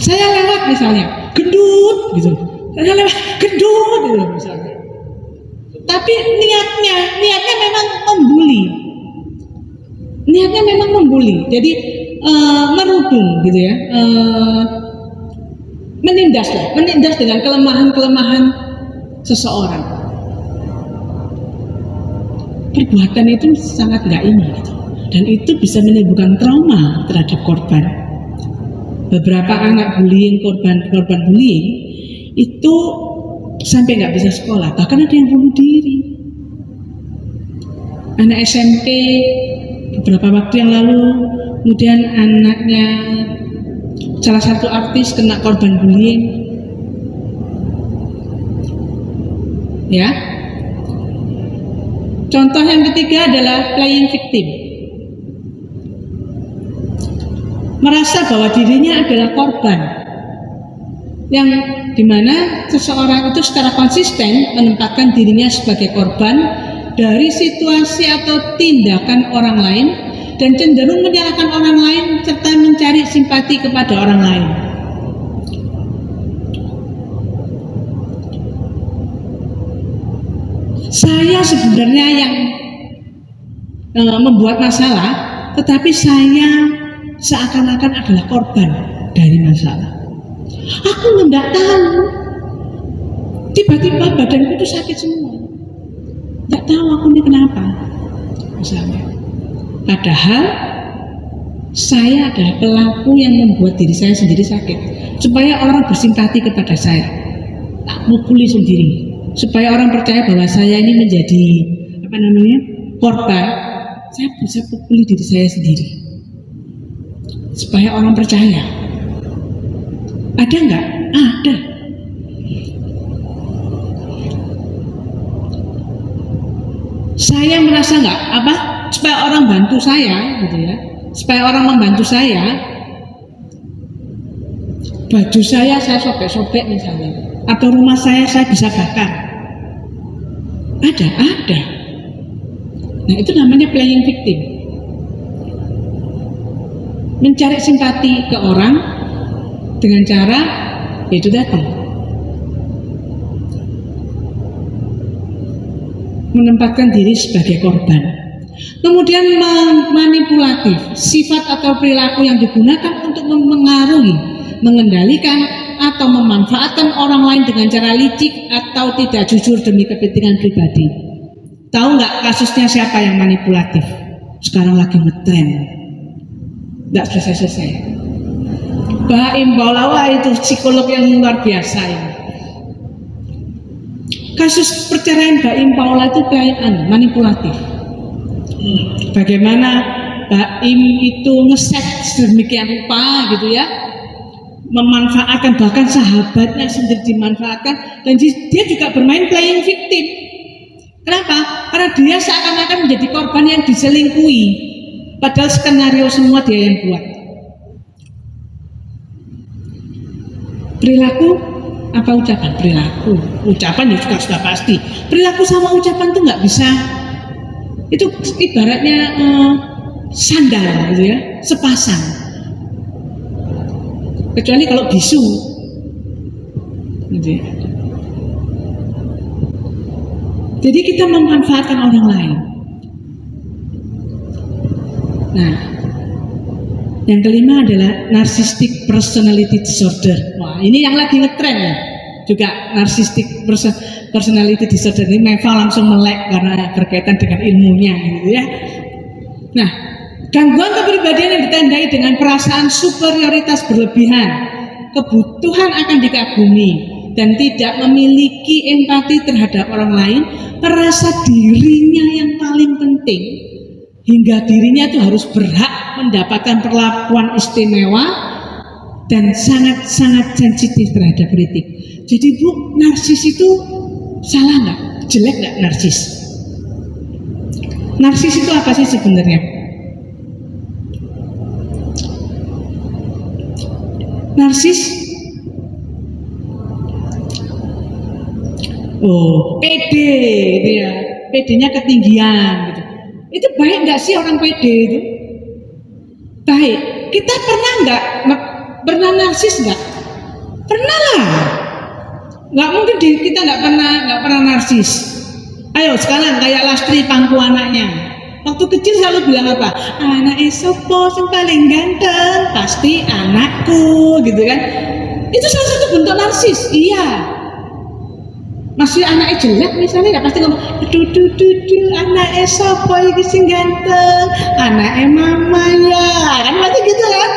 Saya lewat misalnya, gendut gitu. Saya lewat gendut gitu misalnya. Tapi niatnya memang membuli. Niatnya memang membuli. Jadi merudung gitu ya. Menindas dengan kelemahan-kelemahan seseorang. Perbuatan itu sangat nggak ini gitu. Dan itu bisa menimbulkan trauma terhadap korban. Beberapa anak bullying, korban bullying itu sampai nggak bisa sekolah, bahkan ada yang bunuh diri. Anak SMP beberapa waktu yang lalu, kemudian anaknya salah satu artis kena korban bullying, ya. Contoh yang ketiga adalah playing victim. Merasa bahwa dirinya adalah korban, yang dimana seseorang itu secara konsisten menempatkan dirinya sebagai korban dari situasi atau tindakan orang lain dan cenderung menyalahkan orang lain serta mencari simpati kepada orang lain. Saya sebenarnya yang membuat masalah, tetapi saya seakan-akan adalah korban dari masalah. Aku nggak tahu, tiba-tiba badanku itu sakit semua, nggak tahu aku ini kenapa misalnya. Padahal saya adalah pelaku yang membuat diri saya sendiri sakit supaya orang bersimpati kepada saya. Tak mukuli sendiri supaya orang percaya bahwa saya ini menjadi korban. Saya bisa pukuli diri saya sendiri supaya orang percaya. Ada nggak? Ada. Saya merasa nggak supaya orang bantu saya gitu ya, supaya orang membantu saya, baju saya sobek-sobek misalnya, atau rumah saya bisa bakar. Ada. Nah, itu namanya playing victim. Mencari simpati ke orang dengan cara itu tadi, menempatkan diri sebagai korban. Kemudian manipulatif, sifat atau perilaku yang digunakan untuk mempengaruhi, mengendalikan atau memanfaatkan orang lain dengan cara licik atau tidak jujur demi kepentingan pribadi. Tahu nggak kasusnya siapa yang manipulatif? Sekarang lagi ngetren, nggak selesai-selesai. Baim Paulawa itu psikolog yang luar biasa ini. Kasus perceraian Baim Paula itu manipulatif. Bagaimana Baim itu ngeset sedemikian rupa gitu ya, memanfaatkan, bahkan sahabatnya sendiri dimanfaatkan, dan dia juga bermain playing victim. Kenapa? Karena dia seakan-akan menjadi korban yang diselingkuhi, padahal skenario semua dia yang buat. Perilaku apa ucapan? Perilaku, ucapan ya juga sudah pasti. Perilaku sama ucapan tuh nggak bisa. Itu ibaratnya sandal gitu ya, sepasang. Kecuali kalau bisu, gitu ya. Jadi kita memanfaatkan orang lain. Nah, yang kelima adalah narcissistic personality disorder. Wah, ini yang lagi ngetren ya. Juga narcissistic personality disorder ini Meva langsung melek karena berkaitan dengan ilmunya gitu ya. Nah, gangguan kepribadian yang ditandai dengan perasaan superioritas berlebihan, kebutuhan akan dikagumi, dan tidak memiliki empati terhadap orang lain, merasa dirinya yang paling penting, hingga dirinya itu harus berhak mendapatkan perlakuan istimewa dan sangat-sangat sensitif terhadap kritik. Jadi Bu, narsis itu salah nggak? Jelek nggak narsis? Narsis itu apa sih sebenarnya? Narsis, pede, gitu ya. PD-nya ketinggian gitu. Itu baik nggak sih orang PD itu? Baik. Kita pernah narsis nggak? Pernah lah. Nggak mungkin kita nggak pernah narsis. Ayo sekarang kayak Lastri pangku anaknya. Waktu kecil selalu bilang apa? Anak sopo yang paling ganteng, pasti anakku, gitu kan? Itu salah satu bentuk narsis. Iya. Masih anaknya jelek misalnya, ya pasti ngomong, anak sopo yang sing ganteng, anaknya mama ya, kan pasti gitu kan?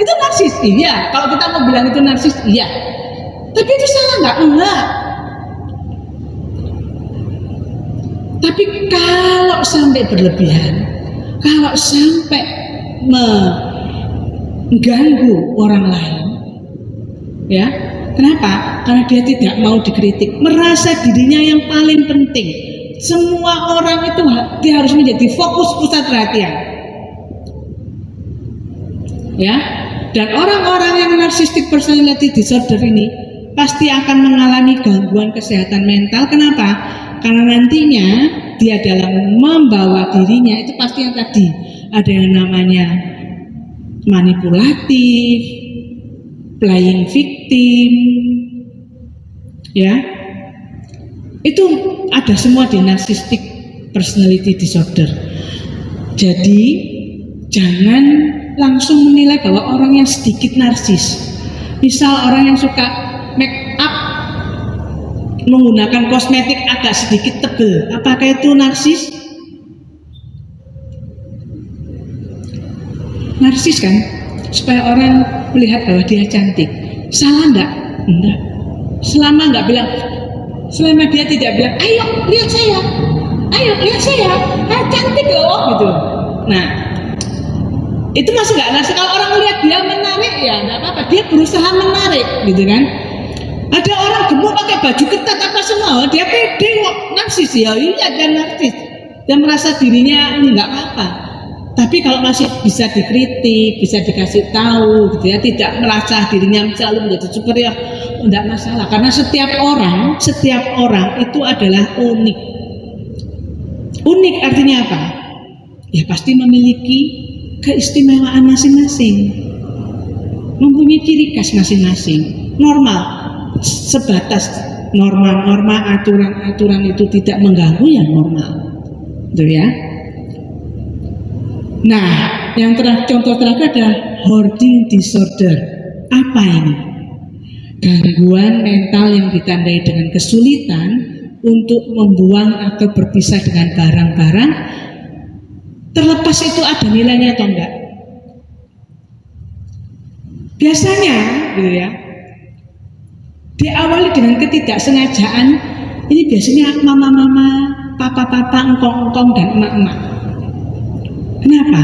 Itu narsis. Iya. Kalau kita mau bilang itu narsis, iya. Tapi itu salah nggak? Enggak. Tapi kalau sampai berlebihan, kalau sampai mengganggu orang lain, ya, kenapa? Karena dia tidak mau dikritik, merasa dirinya yang paling penting. Semua orang itu dia harus menjadi fokus pusat perhatian, ya. Dan orang-orang yang narcissistic personality disorder ini pasti akan mengalami gangguan kesehatan mental. Kenapa? Karena nantinya dia dalam membawa dirinya itu pasti yang tadi ada yang namanya manipulatif, playing victim, ya, itu ada semua di narcissistic personality disorder. Jadi jangan langsung menilai bahwa orang yang sedikit narsis, misal orang yang suka make up, menggunakan kosmetik agak sedikit tebel, apakah itu narsis? Narsis kan, supaya orang melihat bahwa dia cantik. Salah enggak? Enggak. Selama dia tidak bilang, ayo lihat saya, cantik loh, gitu. Nah, itu masih enggak narsis. Kalau orang melihat dia menarik, ya enggak apa-apa, dia berusaha menarik, gitu kan. Ada orang gemuk pakai baju ketat apa semua, dia pede kok, narsis ya, iya dia narsis. Dia merasa dirinya ini nggak apa-apa. Tapi kalau masih bisa dikritik, bisa dikasih tahu, gitu ya, tidak merasa dirinya selalu menjadi superior, enggak masalah. Karena setiap orang itu adalah unik. Unik artinya apa? Ya pasti memiliki keistimewaan masing-masing, mempunyai ciri khas masing-masing. Normal. Sebatas norma-norma, aturan-aturan itu tidak mengganggu, yang normal, gitu ya. Nah, yang contoh terakhir adalah hoarding disorder. Apa ini? Gangguan mental yang ditandai dengan kesulitan untuk membuang atau berpisah dengan barang-barang, terlepas itu ada nilainya atau enggak. Biasanya, gitu ya, diawali dengan ketidaksengajaan. Ini biasanya mama-mama, papa-papa, engkong-engkong, dan emak-emak. Kenapa?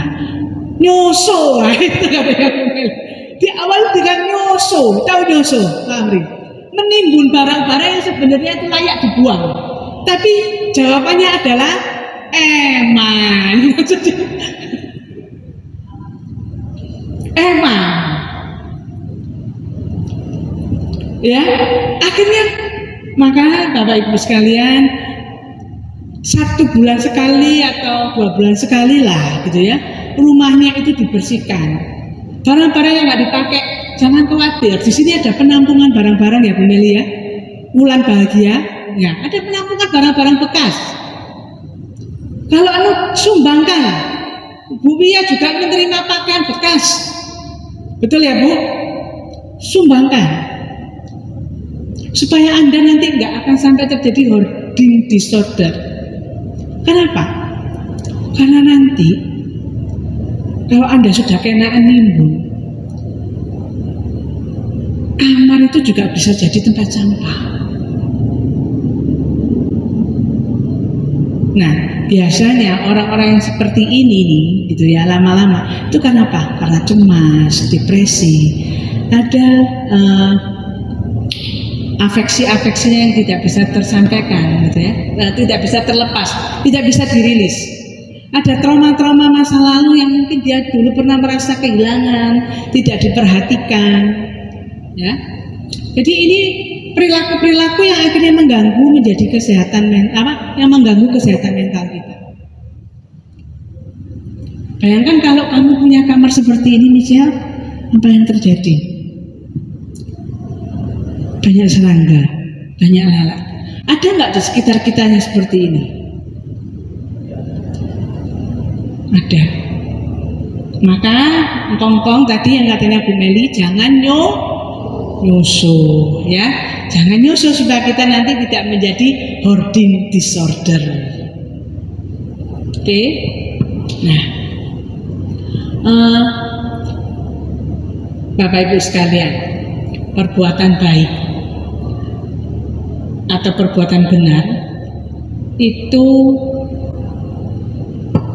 Nyoso, itu diawali dengan nyoso. Tahu nyoso, Amri? Menimbun barang-barang yang sebenarnya itu layak dibuang. Tapi jawabannya adalah eman. Eman. Ya, akhirnya maka Bapak Ibu sekalian, 1 bulan sekali atau 2 bulan sekali lah, gitu ya, rumahnya itu dibersihkan. Barang-barang yang nggak dipakai, jangan khawatir. Di sini ada penampungan barang-barang ya Bu Meli ya, Wulan Bahagia. Ya, ada penampungan barang-barang bekas. Kalau sumbangkan, Bu Mia juga menerima pakaian bekas. Betul ya Bu? Sumbangkan. Supaya Anda nanti nggak akan sampai terjadi hoarding disorder. Kenapa? Karena nanti kalau Anda sudah kena nimbun, kamar itu juga bisa jadi tempat sampah. Nah, biasanya orang-orang yang seperti ini nih, gitu ya, lama-lama itu karena apa? Karena cemas, depresi, ada afeksi-afeksinya yang tidak bisa tersampaikan, gitu ya, tidak bisa terlepas, tidak bisa dirilis. Ada trauma-trauma masa lalu yang mungkin dia dulu pernah merasa kehilangan, tidak diperhatikan, ya. Jadi ini perilaku-perilaku yang akhirnya mengganggu menjadi kesehatan mental, yang mengganggu kesehatan mental kita. Bayangkan kalau kamu punya kamar seperti ini, Michelle, apa yang terjadi? Banyak serangga, banyak lalat. Ada nggak di sekitar kitanya seperti ini? Ada. Maka engkong tadi yang katanya Bu Meli, jangan nyusuh, ya, jangan nyusuh supaya kita nanti tidak menjadi hoarding disorder. Oke. Nah, Bapak Ibu sekalian, perbuatan baik atau perbuatan benar itu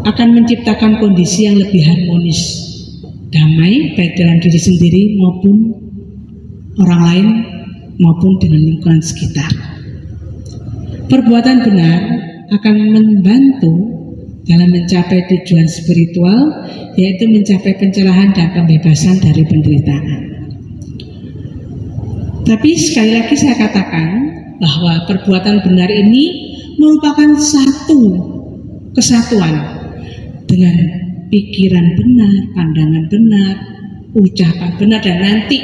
akan menciptakan kondisi yang lebih harmonis, damai, baik dalam diri sendiri maupun orang lain maupun dengan lingkungan sekitar. Perbuatan benar akan membantu dalam mencapai tujuan spiritual, yaitu mencapai pencerahan dan pembebasan dari penderitaan. Tapi sekali lagi saya katakan bahwa perbuatan benar ini merupakan satu kesatuan dengan pikiran benar, pandangan benar, ucapan benar, dan nanti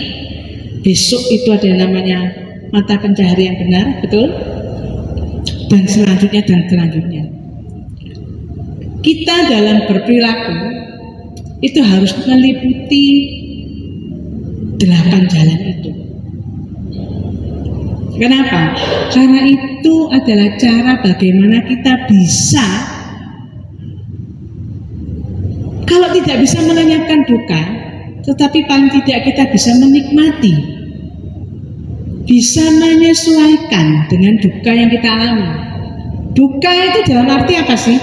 besok itu ada yang namanya mata pencaharian benar, betul? Dan selanjutnya. Kita dalam berperilaku itu harus meliputi 8 jalan itu. Kenapa? Karena itu adalah cara bagaimana kita bisa, kalau tidak bisa melenyapkan duka, tetapi paling tidak kita bisa menikmati, bisa menyesuaikan dengan duka yang kita alami. Duka itu dalam arti apa sih?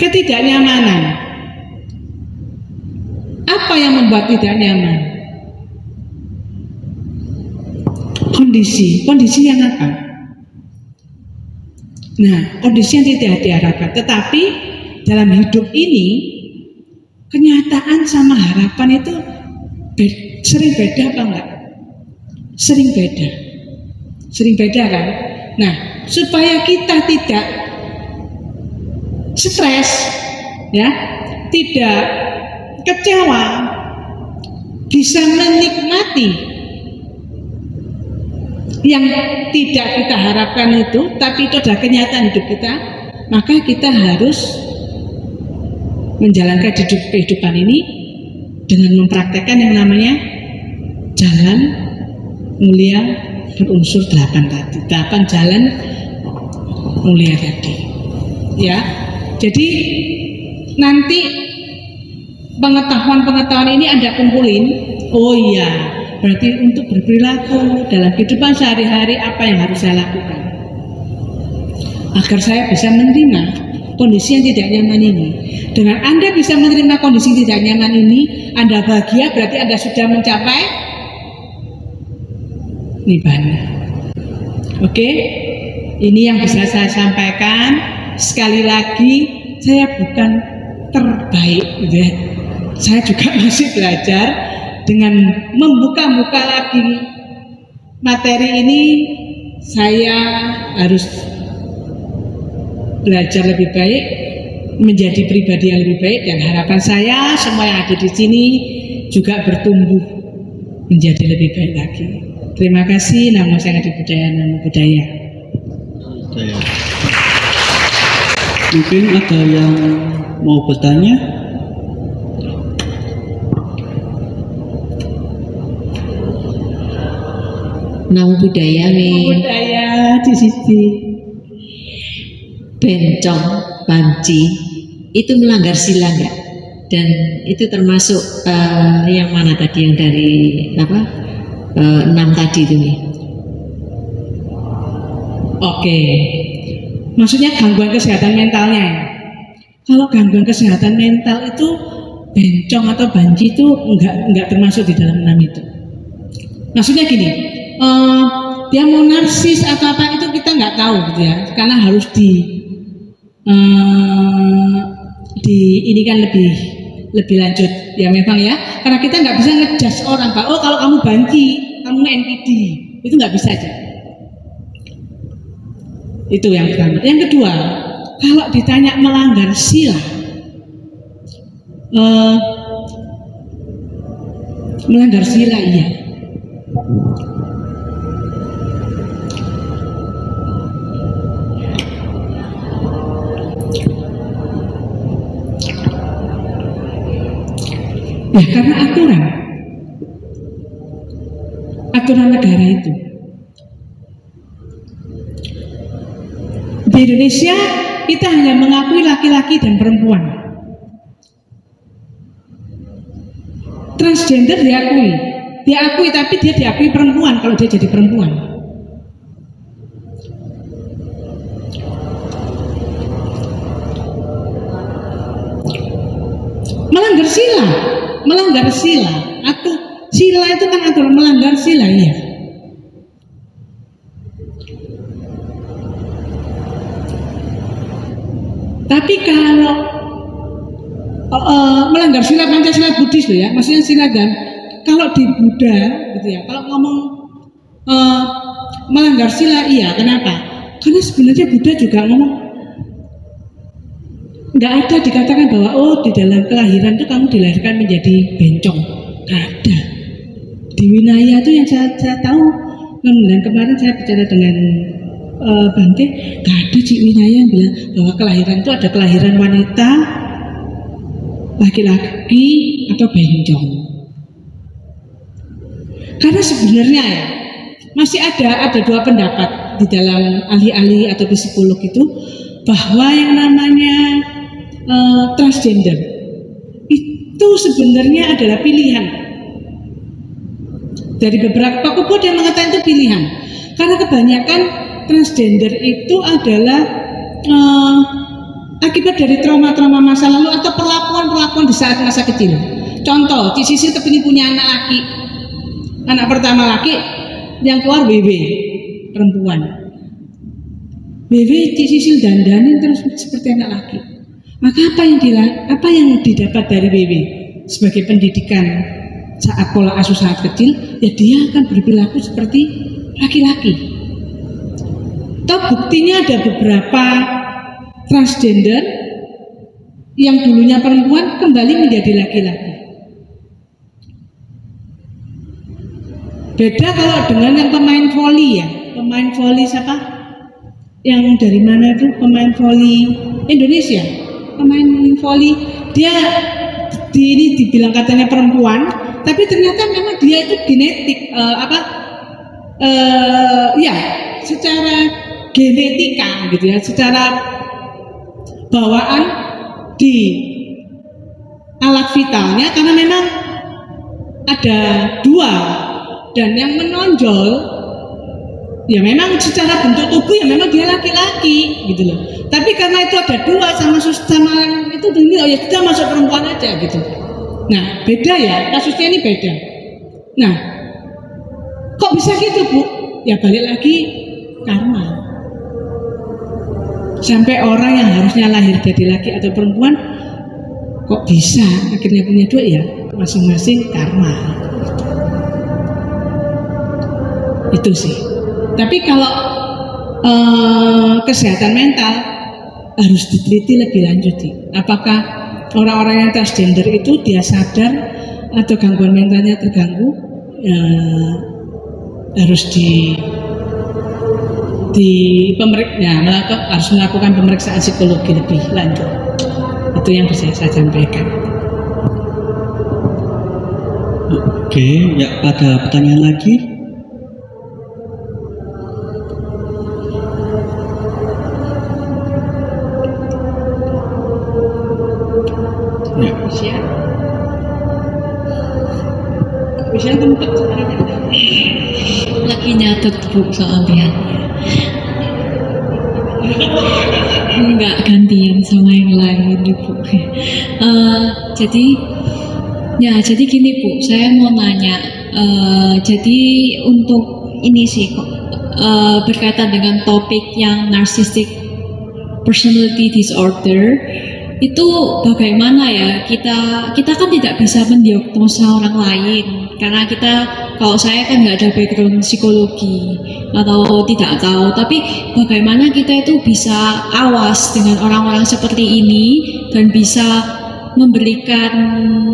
Ketidaknyamanan. Apa yang membuat tidak nyaman? Kondisi yang apa? Nah, kondisi yang tidak diharapkan. Tetapi dalam hidup ini, kenyataan sama harapan itu sering beda apa enggak? Sering beda kan? Nah, supaya kita tidak stres, ya, tidak kecewa, bisa menikmati yang tidak kita harapkan itu, tapi itu adalah kenyataan hidup kita, maka kita harus menjalankan kehidupan ini dengan mempraktekkan yang namanya jalan mulia berunsur 8 tadi, 8 jalan mulia tadi, ya. Jadi nanti pengetahuan ini Anda kumpulin. Oh iya, berarti untuk berperilaku dalam kehidupan sehari-hari apa yang harus saya lakukan agar saya bisa menerima kondisi yang tidak nyaman ini. Dengan Anda bisa menerima kondisi tidak nyaman ini, Anda bahagia, berarti Anda sudah mencapai nibbana. Oke, ini yang bisa saya sampaikan. Sekali lagi, saya bukan terbaik, gitu ya. Saya juga masih belajar. Dengan membuka-buka lagi materi ini, saya harus belajar lebih baik, menjadi pribadi yang lebih baik, dan harapan saya semua yang ada di sini juga bertumbuh menjadi lebih baik lagi. Terima kasih. Namo Sangha Budaya, Namo Buddhaya. Mungkin ada yang mau bertanya? Namo Buddhaya, Budaya di sisi bencong, banci itu melanggar sila enggak? Dan itu termasuk yang mana tadi, yang dari apa 6 tadi itu nih? Oke. Maksudnya gangguan kesehatan mentalnya ya? Kalau gangguan kesehatan mental itu bencong atau banci itu enggak termasuk di dalam 6 itu. Maksudnya gini, dia mau narsis atau apa itu kita nggak tahu gitu ya, karena harus ini kan lebih lebih lanjut ya memang ya, karena kita nggak bisa ngejudge orang Pak, oh kalau kamu banci kamu NPD, itu nggak bisa aja. Itu yang pertama. Yang kedua, kalau ditanya melanggar sila, melanggar sila iya. Ya karena aturan negara itu. Di Indonesia kita hanya mengakui laki-laki dan perempuan. Transgender diakui tapi dia diakui perempuan kalau dia jadi perempuan. Melanggar sila atau sila itu kan aturan, melanggar sila ya. Tapi kalau melanggar sila Pancasila Buddhis loh ya, maksudnya sila dan kalau di Buddha gitu ya, kalau ngomong melanggar sila iya, kenapa? Karena sebenarnya Buddha juga ngomong nggak ada dikatakan bahwa oh di dalam kelahiran itu kamu dilahirkan menjadi bencong, nggak ada. Di Winaya itu yang saya tahu, dan kemarin saya bicara dengan Bante, nggak ada Cik Winaya yang bilang bahwa kelahiran itu ada kelahiran wanita, laki-laki atau bencong. Karena sebenarnya ya masih ada dua pendapat di dalam ahli-ahli atau psikolog itu bahwa yang namanya transgender itu sebenarnya adalah pilihan. Dari beberapa kubu yang mengatakan itu pilihan, karena kebanyakan transgender itu adalah akibat dari trauma-trauma masa lalu atau perlakuan-perlakuan di saat masa kecil. Contoh, Cik Sisil kepingin punya anak laki, anak pertama laki, yang keluar WW perempuan. WW Cik Sisil dandanin terus seperti anak laki. Maka apa yang didapat dari WW sebagai pendidikan saat pola asuh saat kecil, ya dia akan berperilaku seperti laki-laki. Toh buktinya ada beberapa transgender yang dulunya perempuan kembali menjadi laki-laki. Beda kalau dengan yang pemain voli ya, pemain voli siapa? Yang dari mana itu pemain voli Indonesia? Pemain voli dia ini dibilang katanya perempuan, tapi ternyata memang dia itu genetik ya secara genetika gitu ya, secara bawaan di alat vitalnya, karena memang ada dua dan yang menonjol ya memang secara bentuk tubuh ya memang dia laki-laki gitu loh. Tapi karena itu ada dua sama itu oh ya kita masuk perempuan aja gitu. Nah beda ya, kasusnya ini beda. Nah kok bisa gitu Bu? Ya balik lagi karma. Sampai orang yang harusnya lahir jadi laki atau perempuan kok bisa akhirnya punya dua, ya masing-masing karma. Itu sih. Tapi kalau kesehatan mental harus diteliti lebih lanjut. Apakah orang-orang yang transgender itu dia sadar atau gangguan mentalnya terganggu? Harus harus melakukan pemeriksaan psikologi lebih lanjut. Itu yang bisa saya sampaikan. Oke, ya ada pertanyaan lagi? Ya. Bisa tempat Lagi nyatet Bu soalnya. Enggak gantian sama yang lain Bu. Jadi gini Bu, saya mau nanya. Jadi untuk ini sih berkaitan dengan topik yang narcissistic personality disorder. itu bagaimana ya, kita kan tidak bisa mendiagnosa orang lain karena kita, kalau saya kan nggak ada background psikologi atau tidak tahu, tapi bagaimana kita itu bisa awas dengan orang-orang seperti ini dan bisa memberikan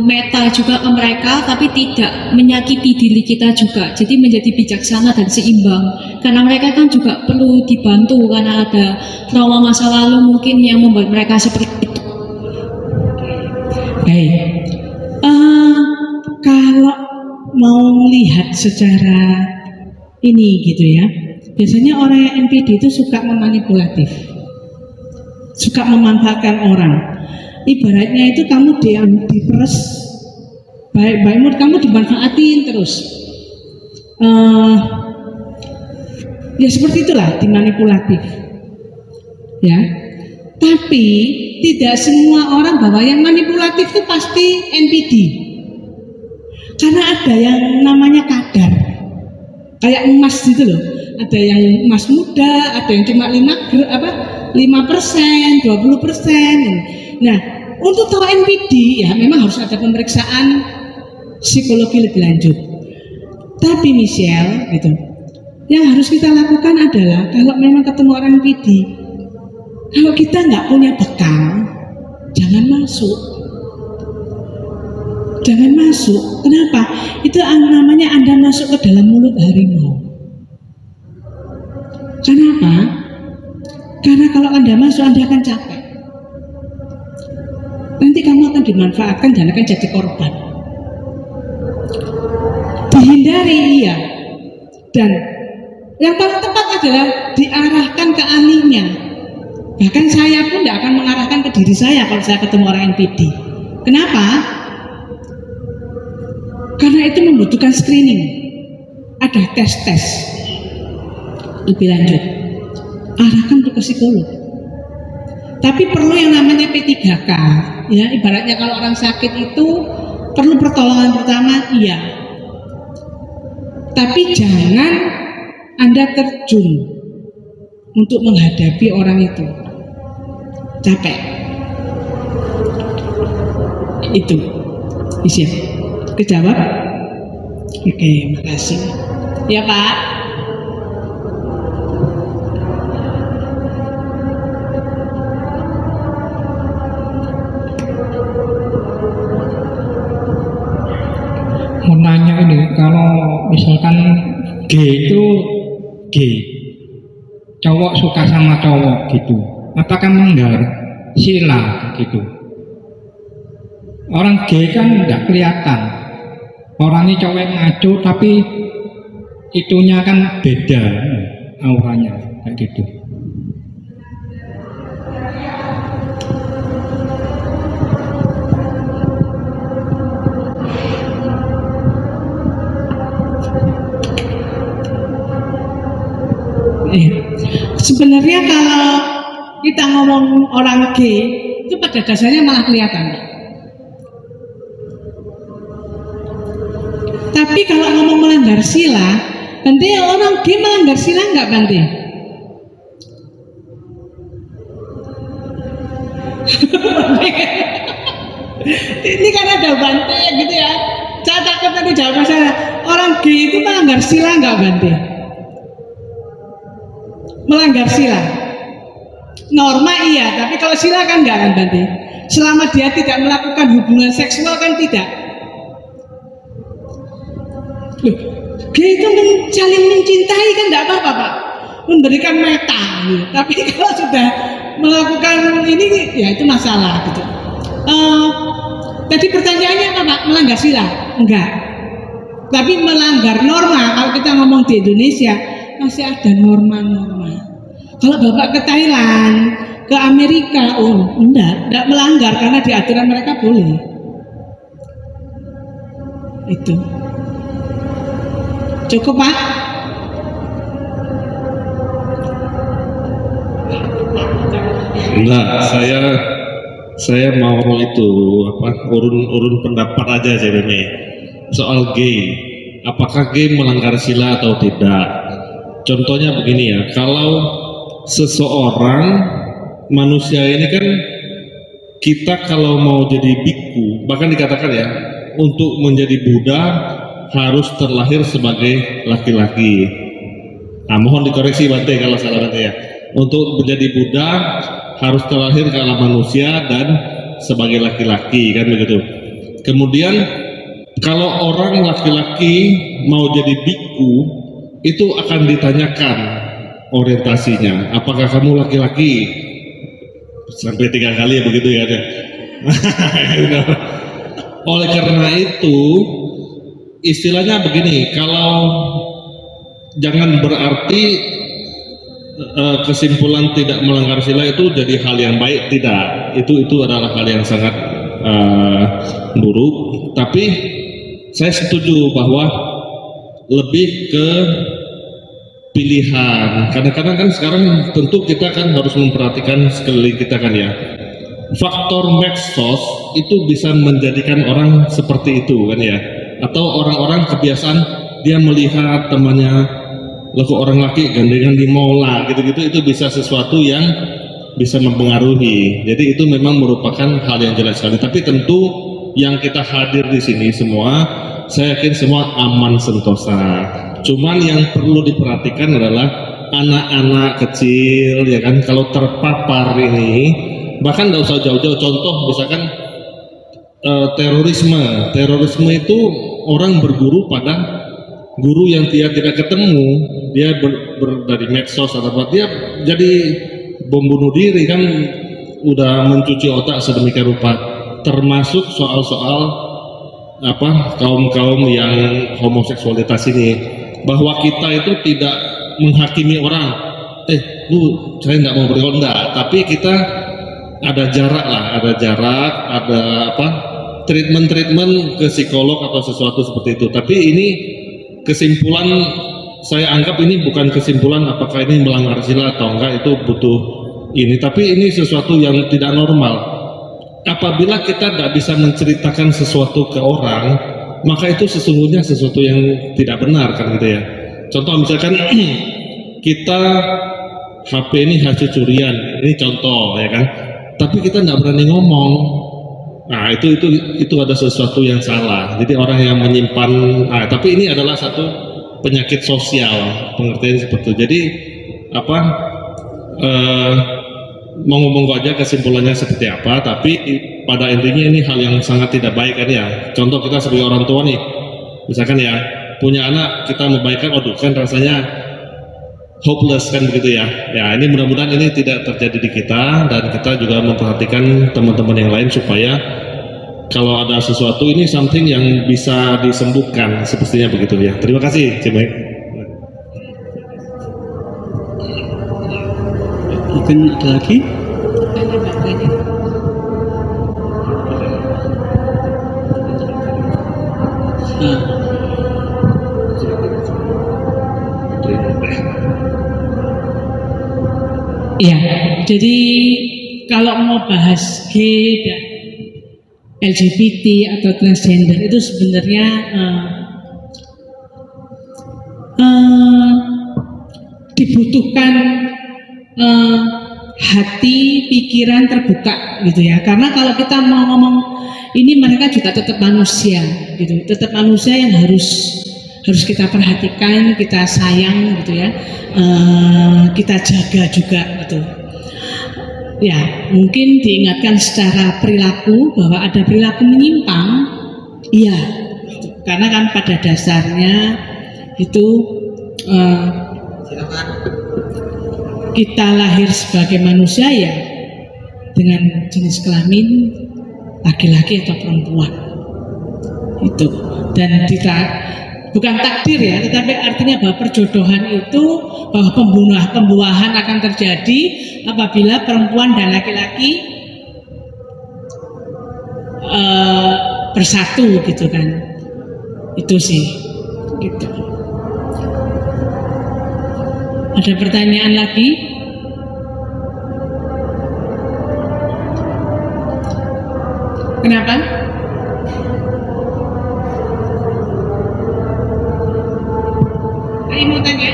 meta juga ke mereka tapi tidak menyakiti diri kita juga, jadi menjadi bijaksana dan seimbang karena mereka kan juga perlu dibantu karena ada trauma masa lalu mungkin yang membuat mereka seperti itu. Baik, kalau mau melihat secara ini gitu ya, biasanya orang yang NPD itu suka memanipulatif, suka memanfaatkan orang. Ibaratnya itu kamu diperes, baik mood kamu dimanfaatin terus. Ya seperti itulah, dimanipulatif. Ya, tapi tidak semua orang bahwa yang manipulatif itu pasti NPD. Karena ada yang namanya kadar, kayak emas gitu loh. Ada yang emas muda, ada yang cuma 5%, 20%. Nah, untuk tahu NPD ya memang harus ada pemeriksaan psikologi lebih lanjut. Tapi Michelle gitu, yang harus kita lakukan adalah kalau memang ketemu orang NPD, kalau kita nggak punya bekal, jangan masuk. Jangan masuk. Kenapa? Itu namanya Anda masuk ke dalam mulut harimau. Kenapa? Karena kalau Anda masuk, Anda akan capek. Nanti kamu akan dimanfaatkan dan akan jadi korban. Dihindari, iya. Dan yang paling tepat adalah diarahkan ke ahlinya. Bahkan saya pun tidak akan mengarahkan ke diri saya kalau saya ketemu orang NPD. Kenapa? Karena itu membutuhkan screening. Ada tes-tes lebih lanjut. Arahkan ke psikolog. Tapi perlu yang namanya P3K. Ya, ibaratnya kalau orang sakit itu perlu pertolongan pertama, iya. Tapi jangan Anda terjun untuk menghadapi orang itu. Capek. Itu. Bisa. Kejawab? Oke, makasih. Ya, Pak. Mau nanya ini, kalau misalkan G itu G, cowok suka sama cowok gitu, apakah melanggar sila gitu? Orang G kan nggak kelihatan, orangnya cowok ngaco tapi itunya kan beda auranya kayak gitu. Sebenarnya kalau kita ngomong orang G itu pada dasarnya malah kelihatan. Tapi kalau ngomong melanggar sila, Bante, orang G melanggar sila nggak Bante? Ini kan ada Bante gitu ya. Saya takut tadi jawaban saya. Orang G itu melanggar sila nggak Bante? Melanggar sila. Norma iya, tapi kalau sila kan nggak kan Bante. Selama dia tidak melakukan hubungan seksual kan tidak. Loh, dia itu saling mencintai kan tidak apa-apa Pak, memberikan meta gitu. Tapi kalau sudah melakukan ini ya itu masalah gitu. Tadi pertanyaannya apa Pak? Melanggar sila? Enggak. Tapi melanggar norma. Kalau kita ngomong di Indonesia masih ada norma-norma. Kalau Bapak ke Thailand, ke Amerika, oh enggak melanggar karena di aturan mereka boleh. Itu. Cukup Pak? Enggak, saya mau itu urun pendapat aja sebenarnya soal gay. Apakah gay melanggar sila atau tidak? Contohnya begini ya, kalau seseorang manusia ini kan kita kalau mau jadi biku, bahkan dikatakan ya, untuk menjadi Buddha harus terlahir sebagai laki-laki. Nah, mohon dikoreksi Bante kalau salah Bante ya. Untuk menjadi Buddha harus terlahir ke alam manusia dan sebagai laki-laki, kan begitu. Kemudian kalau orang laki-laki mau jadi biku, itu akan ditanyakan orientasinya. Apakah kamu laki-laki? Sampai 3 kali ya begitu ya. Oleh karena itu, istilahnya begini, kalau jangan berarti kesimpulan tidak melanggar sila itu jadi hal yang baik, tidak. Itu adalah hal yang sangat buruk. Tapi saya setuju bahwa lebih ke pilihan. Kadang-kadang kan sekarang tentu kita kan harus memperhatikan sekeliling kita kan ya. Faktor medsos itu bisa menjadikan orang seperti itu kan ya. Atau orang-orang kebiasaan dia melihat temannya, lalu orang laki gandengan di mall lah, gitu-gitu, itu bisa sesuatu yang bisa mempengaruhi. Jadi itu memang merupakan hal yang jelas sekali. Tapi tentu yang kita hadir di sini semua, saya yakin semua aman sentosa. Cuman yang perlu diperhatikan adalah anak-anak kecil, ya kan, kalau terpapar ini, bahkan nggak usah jauh-jauh. Contoh misalkan terorisme itu orang berguru pada guru yang dia tidak ketemu, dia dari medsos atau apa, dia jadi bom bunuh diri kan, udah mencuci otak sedemikian rupa. Termasuk soal-soal apa kaum yang homoseksualitas ini, bahwa kita itu tidak menghakimi orang, saya nggak mau bergaul, enggak, tapi kita ada jarak lah, ada apa treatment ke psikolog atau sesuatu seperti itu. Tapi ini kesimpulan, saya anggap ini bukan kesimpulan apakah ini melanggar sila atau enggak, itu butuh ini, tapi ini sesuatu yang tidak normal. Apabila kita tidak bisa menceritakan sesuatu ke orang, maka itu sesungguhnya sesuatu yang tidak benar kan gitu ya. Contoh misalkan kita HP ini hasil curian, ini contoh ya kan, tapi kita nggak berani ngomong. Nah itu ada sesuatu yang salah. Jadi orang yang menyimpan, tapi ini adalah satu penyakit sosial, pengertian seperti itu. Jadi apa monggo aja kesimpulannya seperti apa, tapi pada intinya ini hal yang sangat tidak baik kan ya. Contoh kita sebagai orang tua nih, misalkan ya punya anak, kita membaikkan, kan rasanya hopeless kan begitu ya. Ya ini mudah-mudahan ini tidak terjadi di kita, dan kita juga memperhatikan teman-teman yang lain supaya kalau ada sesuatu ini something yang bisa disembuhkan, sepertinya begitu ya. Terima kasih, Cimek. Mungkin ada lagi? Ya, jadi kalau mau bahas gay dan LGBT atau transgender itu sebenarnya dibutuhkan hati, pikiran terbuka gitu ya. Karena kalau kita mau ngomong ini, mereka juga tetap manusia gitu, tetap manusia yang harus kita perhatikan, kita sayang gitu ya, kita jaga juga gitu. Ya, mungkin diingatkan secara perilaku bahwa ada perilaku menyimpang, iya, gitu. Karena kan pada dasarnya itu kita lahir sebagai manusia ya dengan jenis kelamin laki-laki atau perempuan itu, dan bukan takdir ya, tetapi artinya bahwa perjodohan itu, bahwa pembuahan akan terjadi apabila perempuan dan laki-laki bersatu gitu kan. Itu sih gitu. Ada pertanyaan lagi? Kenapa? Ayo mau tanya?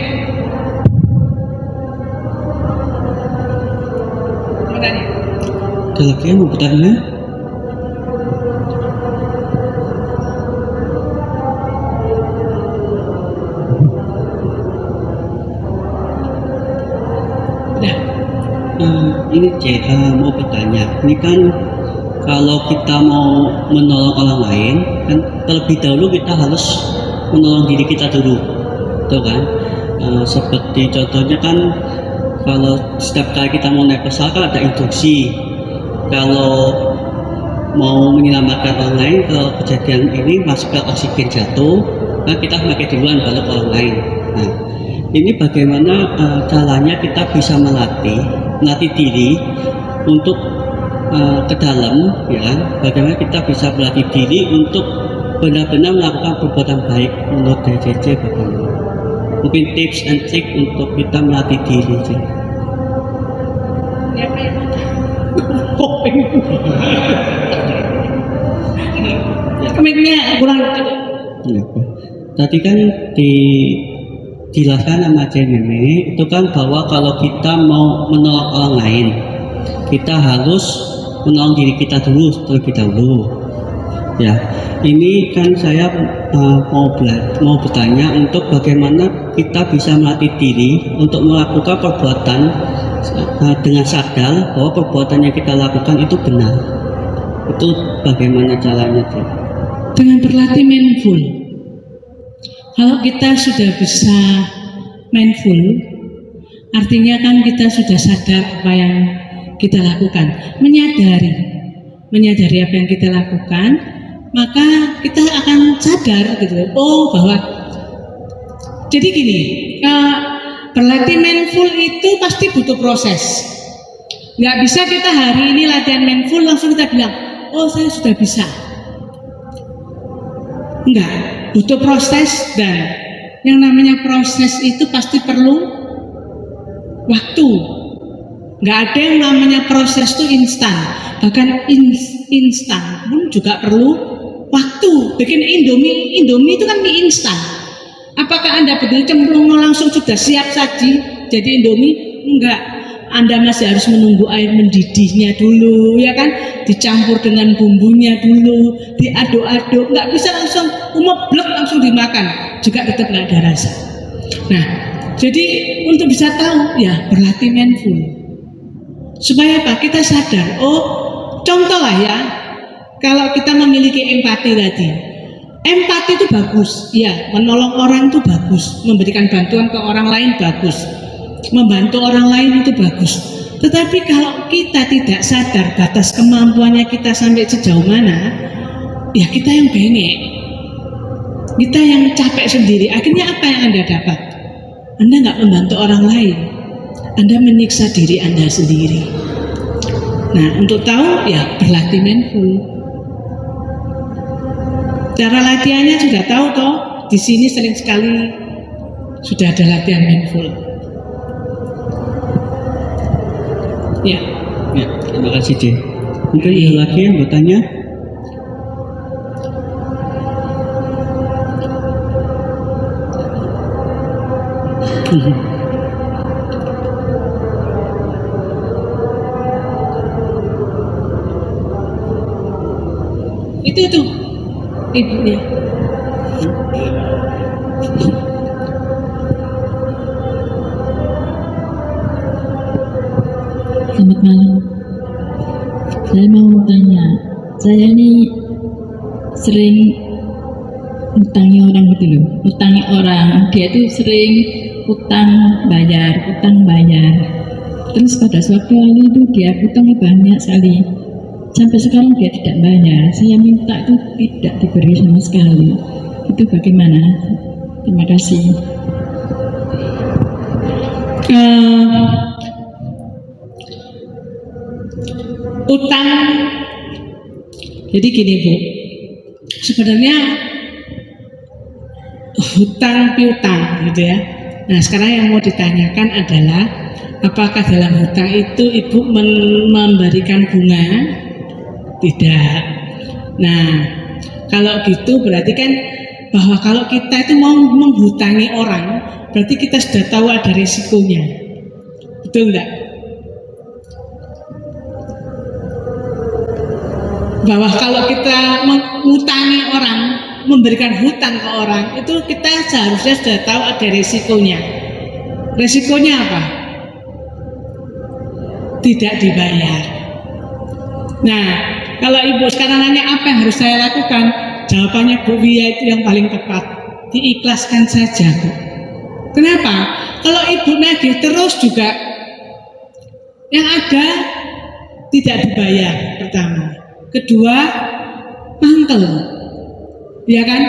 Mau tanya? Ada lagi yang mau bertanya? Ini Cek, mau bertanya. Ini kan kalau kita mau menolong orang lain, kan terlebih dahulu kita harus menolong diri kita dulu, betul kan? Seperti contohnya kan, kalau setiap kali kita mau naik pesawat kan ada instruksi. Kalau mau menyelamatkan orang lain, kalau kejadian ini masukkan oksigen jatuh, kan kita pakai duluan baru ke orang lain. Nah, ini bagaimana caranya kita bisa melatih diri untuk ke dalam, ya kan? Bagaimana kita bisa melatih diri untuk benar-benar melakukan perbuatan baik menurut DJJ bagaimana? Mungkin tips and trick untuk kita melatih diri. Komiknya kurang. Tadi kan dijelaskan sama Meme itu kan bahwa kalau kita mau menolong orang lain, kita harus menolong diri kita dulu terlebih dahulu. Ya, ini kan saya mau bertanya untuk bagaimana kita bisa melatih diri untuk melakukan perbuatan dengan sadar bahwa perbuatan yang kita lakukan itu benar. Itu bagaimana caranya? Dengan berlatih mindful. Kalau kita sudah bisa mindful, artinya kan kita sudah sadar apa yang kita lakukan, menyadari apa yang kita lakukan, maka kita akan sadar gitu. Oh, bahwa jadi gini, berlatih mindful itu pasti butuh proses. Nggak bisa kita hari ini latihan mindful langsung kita bilang, oh saya sudah bisa. Enggak, butuh proses, dan yang namanya proses itu pasti perlu waktu. Nggak ada yang namanya proses itu instan, bahkan instan pun juga perlu waktu. Bikin Indomie itu kan mie instan. Apakah Anda betul cemplung langsung sudah siap saji jadi Indomie? Enggak, Anda masih harus menunggu air mendidihnya dulu, ya kan? Dicampur dengan bumbunya dulu, diaduk-aduk. Nggak bisa langsung umeblek langsung dimakan, juga tetap nggak ada rasa. Nah, jadi untuk bisa tahu ya berlatih mindful. Supaya apa? Kita sadar. Oh, contoh lah ya, kalau kita memiliki empati tadi, empati itu bagus, ya, menolong orang itu bagus, memberikan bantuan ke orang lain bagus, membantu orang lain itu bagus. Tetapi kalau kita tidak sadar batas kemampuannya kita sampai sejauh mana, ya kita yang bengek, kita yang capek sendiri. Akhirnya apa yang Anda dapat? Anda nggak membantu orang lain, Anda menyiksa diri Anda sendiri. Nah, untuk tahu ya berlatih mindful. Cara latihannya sudah tahu toh. Di sini sering sekali sudah ada latihan mindful. Ya. Ya, terima kasih Cik. Mungkin ada lagi yang bertanya? Itu tuh ibunya. Selamat malam. Saya mau tanya, saya ini sering utangi orang gitu loh, utangi orang. Dia tuh sering utang bayar. Terus pada suatu hari itu dia utangnya banyak sekali. Sampai sekarang dia tidak bayar. Saya minta itu tidak diberi sama sekali. Itu bagaimana? Terima kasih. Utang. Jadi gini Bu, sebenarnya hutang piutang gitu ya. Nah sekarang yang mau ditanyakan adalah apakah dalam hutang itu Ibu memberikan bunga? Tidak. Nah kalau gitu berarti kan bahwa kalau kita itu mau menghutangi orang, berarti kita sudah tahu ada risikonya. Betul enggak? bahwa kalau kita mengutangi orang, memberikan hutang ke orang, itu kita seharusnya sudah tahu ada resikonya. Resikonya apa? Tidak dibayar. Nah, kalau ibu sekarang nanya apa yang harus saya lakukan, jawabannya Bu Wia itu yang paling tepat. Diikhlaskan saja, Bu. Kenapa? Kalau ibu nagih terus juga yang ada tidak dibayar, pertama. Kedua, mangkel. Ya kan?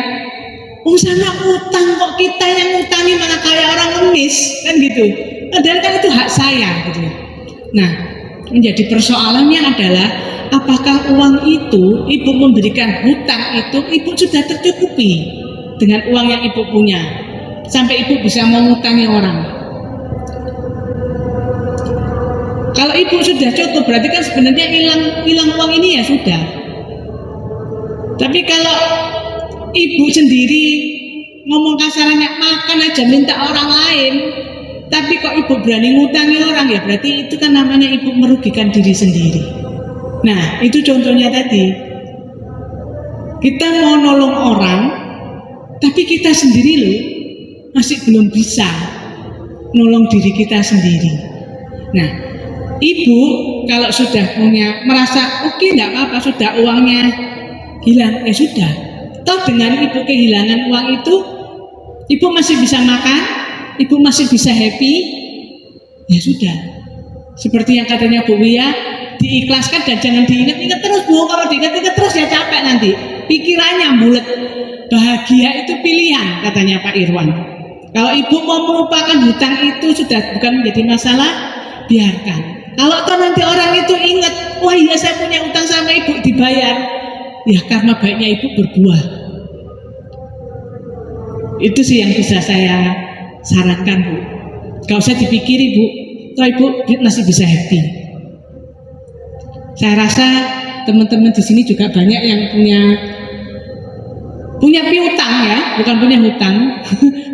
Sama utang kok kita yang ngutangi malah kayak orang ngemis, kan gitu. Padahal kan itu hak saya gitu. Nah, menjadi persoalannya adalah apakah uang itu ibu memberikan hutang itu ibu sudah tercukupi dengan uang yang ibu punya sampai ibu bisa mengutangi orang. Kalau ibu sudah cukup berarti kan sebenarnya hilang uang ini ya sudah. Tapi kalau ibu sendiri ngomong kasarnya makan aja minta orang lain, tapi kok ibu berani ngutangi orang, ya berarti itu kan namanya ibu merugikan diri sendiri. Nah, itu contohnya tadi. Kita mau nolong orang, tapi kita sendiri loh masih belum bisa nolong diri kita sendiri. Nah, ibu kalau sudah punya merasa oke, enggak apa-apa, sudah uangnya hilang, ya sudah. Toh dengan ibu kehilangan uang itu, ibu masih bisa makan, ibu masih bisa happy, ya sudah. Seperti yang katanya Bu Wia, diikhlaskan dan jangan diingat-ingat terus, Bu. Kalau diingat-ingat terus ya capek nanti. Pikirannya bulat. Bahagia itu pilihan, katanya Pak Irwan. Kalau ibu mau melupakan hutang itu sudah bukan menjadi masalah, biarkan. Kalau toh nanti orang itu ingat, wah iya saya punya utang sama ibu, dibayar, ya karena baiknya ibu berbuah. Itu sih yang bisa saya sarankan, Bu. Gak usah dipikiri, Bu. Toh ibu masih bisa happy. Saya rasa teman-teman di sini juga banyak yang punya piutang ya, bukan punya hutang,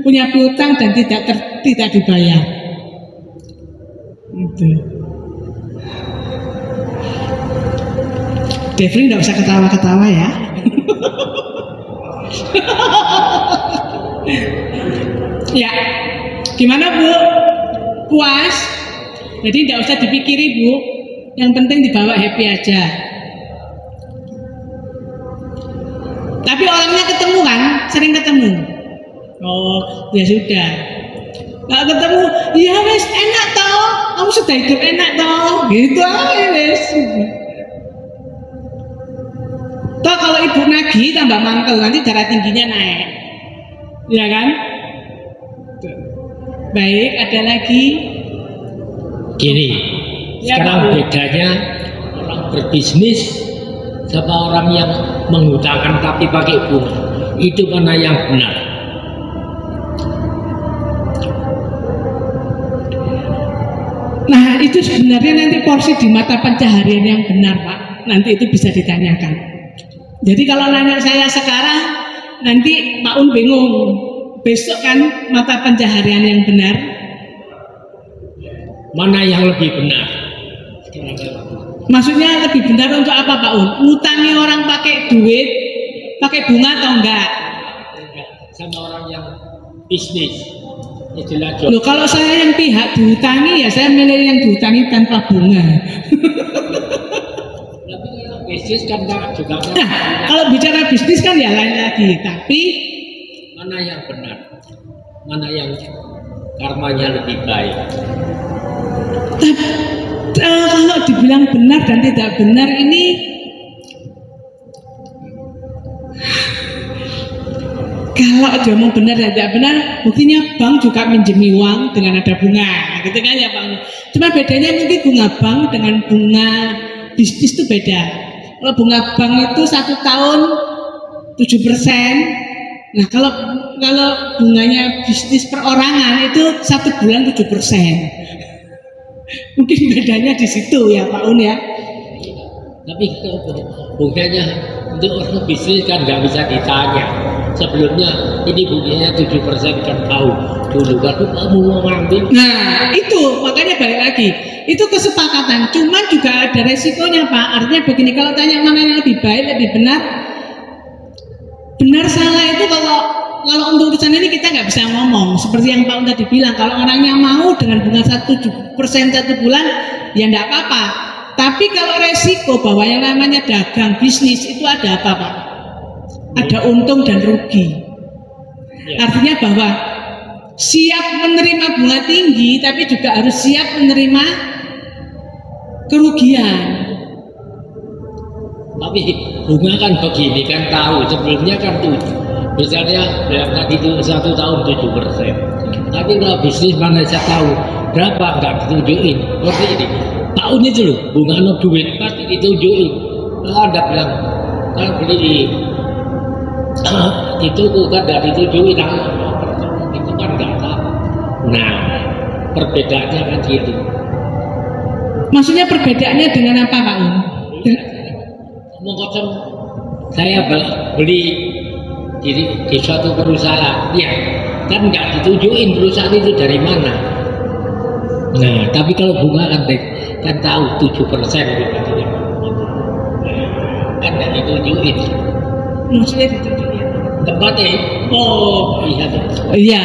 punya piutang dan tidak dibayar. Itu. Devri nggak usah ketawa-ketawa ya. Ya, gimana Bu? Puas? Jadi nggak usah dipikiri Bu, yang penting dibawa happy aja. Tapi orangnya ketemu kan, sering ketemu. Oh, ya sudah. Nggak ketemu, ya wes enak toh, kamu sudah hidup enak toh, gitu aja wes. Toh kalau ibu nagih tambah mangkel, nanti darah tingginya naik, ya kan? Baik, ada lagi. Gini, Ya, sekarang Pak. bedanya orang berbisnis sama orang yang menghutangkan tapi pakai bunga, itu mana yang benar? Nah itu sebenarnya nanti porsi di mata pencaharian yang benar Pak, nanti itu bisa ditanyakan. Jadi kalau nanya saya sekarang, nanti Pak Un bingung, besok kan mata pencaharian yang benar. Mana yang lebih benar? Maksudnya lebih benar untuk apa Pak Un? Ngutangi orang pakai duit, pakai bunga atau enggak? Sama orang yang bisnis, istilah Loh kalau saya yang pihak dihutangi ya saya milih yang dihutangi tanpa bunga. bisnis kan juga. Nah kalau bicara bisnis kan ya lain lagi, tapi Mana yang benar? Mana yang karmanya lebih baik? kalau dibilang benar dan tidak benar ini kalau diomong benar dan tidak benar, buktinya bank juga minjemi uang dengan ada bunga, gitu kan ya Pak. Cuma bedanya mungkin bunga bank dengan bunga bisnis itu beda. Kalau bunga bank itu 1 tahun 7%. Nah kalau bunganya bisnis perorangan itu 1 bulan 7%. Mungkin bedanya di situ ya Pak Un ya. Tapi bunganya untuk orang bisnis kan nggak bisa ditanya. sebelumnya ini bunganya 7% kan tahu dulu kan kamu mau ngambil. Nah itu makanya balik lagi itu kesepakatan, cuman juga ada resikonya Pak. Artinya begini, kalau tanya mana yang lebih baik, lebih benar salah itu kalau untuk urusan ini kita nggak bisa ngomong. Seperti yang Pak Un tadi bilang, kalau orangnya mau dengan bunga 7% 1 bulan ya enggak apa-apa. Tapi kalau resiko bahwa yang namanya dagang bisnis itu ada apa Pak? Ada untung dan rugi. Artinya bahwa siap menerima bunga tinggi tapi juga harus siap menerima kerugian. Tapi bunga kan begini kan tahu sebelumnya kan 7. Misalnya yang tadi itu 1 tahun 7%. Tapi kalau bisnis mana saya tahu berapa nggak ditunjukin. Seperti ini tahun itu loh bunga no duit pasti ditunjukin. Kalau Anda bilang kalau beli itu kan nggak ditunjukin itu kan nggak tahu. Nah perbedaannya kan gitu. Maksudnya perbedaannya dengan apa Pak Un? Ngomong kosong saya beli di suatu perusahaan, ya kan nggak ditunjukin perusahaan itu dari mana. Nah tapi kalau bunga kan tahu 7% gitu. Kan nggak ditunjukin. Maksudnya ditunjukin tempatnya. Oh iya. Iya.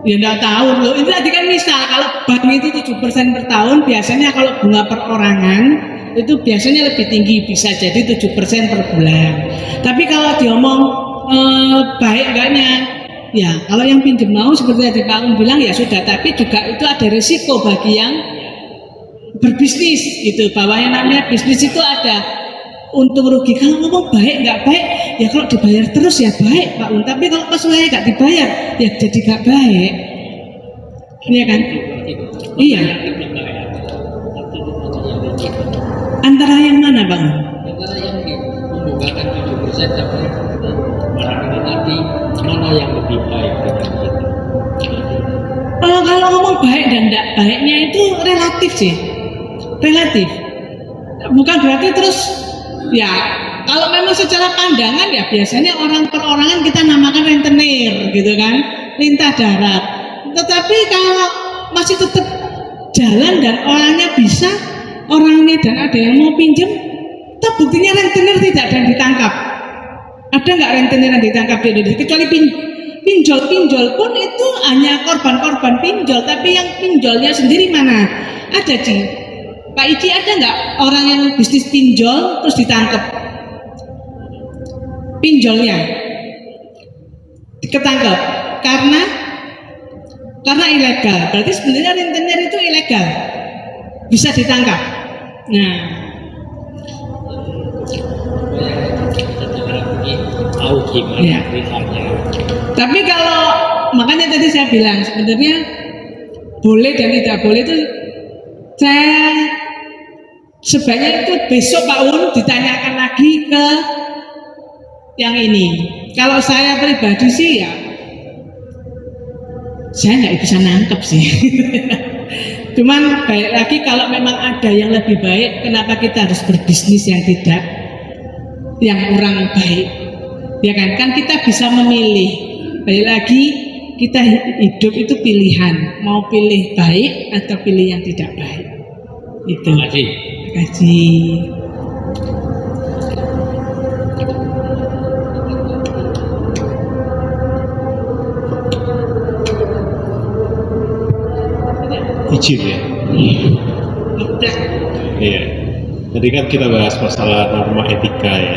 Ya enggak tahu loh. Itu tadi kan misal kalau bank itu 7% per tahun, biasanya kalau bunga perorangan itu biasanya lebih tinggi, bisa jadi 7% per bulan. Tapi kalau diomong baik enggaknya, ya kalau yang pinjam mau seperti tadi Pak Un bilang ya sudah. Tapi juga itu ada risiko bagi yang berbisnis itu, bahwa yang namanya bisnis itu ada untung rugi. Kalau ngomong baik nggak baik, ya kalau dibayar terus ya baik Pak Un. Tapi kalau pas saya nggak dibayar, ya jadi nggak baik. Iya kan? Iya. Antara yang mana Bang? Antara yang membungkakan 7% sampai barang itu tadi mana yang lebih baik dengan itu? Kalau ngomong baik dan tidak baiknya itu relatif sih, relatif. Bukan berarti terus ya. Kalau memang secara pandangan ya biasanya orang perorangan kita namakan rentenir gitu kan, lintah darat. Tetapi kalau masih tetap jalan dan orangnya bisa, orangnya dan ada yang mau pinjam, tetap buktinya rentenir tidak ada yang ditangkap. Ada nggak rentenir yang ditangkap di Indonesia? Kecuali pinjol pun itu hanya korban-korban pinjol, tapi yang pinjolnya sendiri mana? Ada Ci. Pak Ici ada nggak orang yang bisnis pinjol terus ditangkap? Pinjolnya ketangkep karena ilegal. Berarti sebenarnya rentenir itu ilegal, bisa ditangkap. Nah, tahu gimana ya. ceritanya. Tapi kalau makanya tadi saya bilang sebenarnya boleh dan tidak boleh itu saya sebaiknya itu besok Pak Un ditanyakan lagi ke yang ini. Kalau saya pribadi sih ya saya nggak bisa nangkep sih. Cuman baik lagi kalau memang ada yang lebih baik, kenapa kita harus berbisnis yang tidak, yang kurang baik, ya kan? Kan kita bisa memilih. Baik lagi kita hidup itu pilihan, mau pilih baik atau pilih yang tidak baik. Itu. Terima kasih. Izin ya. Iya. Tadi kan kita bahas masalah norma etika ya.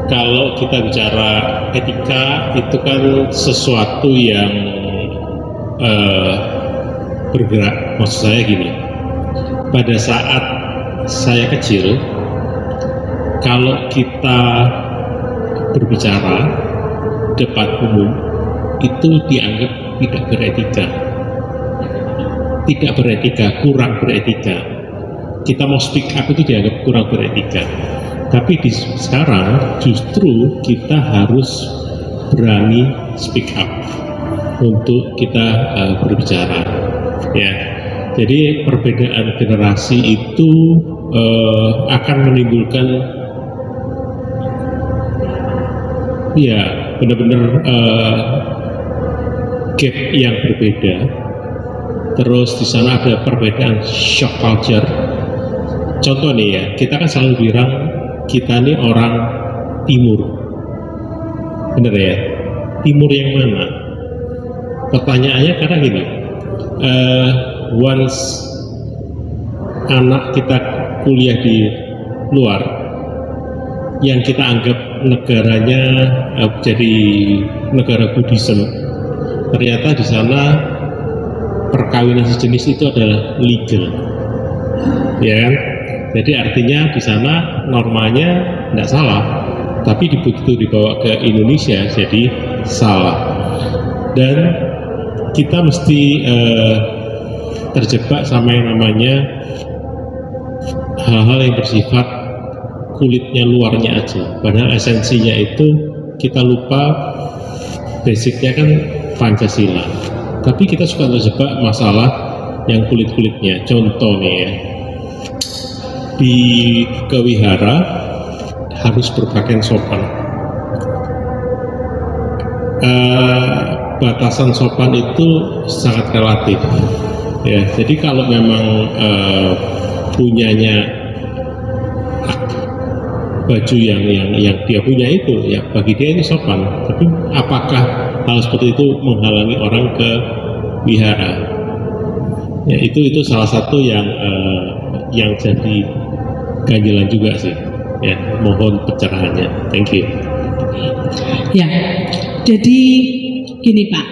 Kalau kita bicara etika itu kan sesuatu yang bergerak. Maksud saya gini. Pada saat saya kecil, kalau kita berbicara depan umum itu dianggap tidak beretika. Tidak beretika, kurang beretika. Kita mau speak up itu dianggap kurang beretika. Tapi sekarang justru kita harus berani speak up untuk kita berbicara. Ya, jadi perbedaan generasi itu akan menimbulkan ya benar-benar gap yang berbeda. Terus di sana ada perbedaan shock culture. Contoh nih ya, kita kan selalu bilang kita nih orang timur, bener ya? Timur yang mana? Pertanyaannya karena gini, once anak kita kuliah di luar, yang kita anggap negaranya jadi negara Buddhism, ternyata di sana perkawinan sejenis itu adalah legal, ya kan? Jadi artinya di sana normanya tidak salah, tapi begitu dibawa ke Indonesia jadi salah. Dan kita mesti terjebak sama yang namanya hal-hal yang bersifat kulitnya luarnya aja, padahal esensinya itu kita lupa basicnya kan Pancasila, tapi kita suka terjebak masalah yang kulit-kulitnya. Contoh nih ya, di kewihara harus berpakaian sopan. Batasan sopan itu sangat relatif ya, jadi kalau memang punyanya baju yang dia punya itu ya bagi dia ini sopan, tapi apakah hal seperti itu menghalangi orang ke wihara? Ya itu salah satu yang jadi ganjilan juga sih ya, mohon pencerahannya. Thank you. Ya, jadi gini Pak,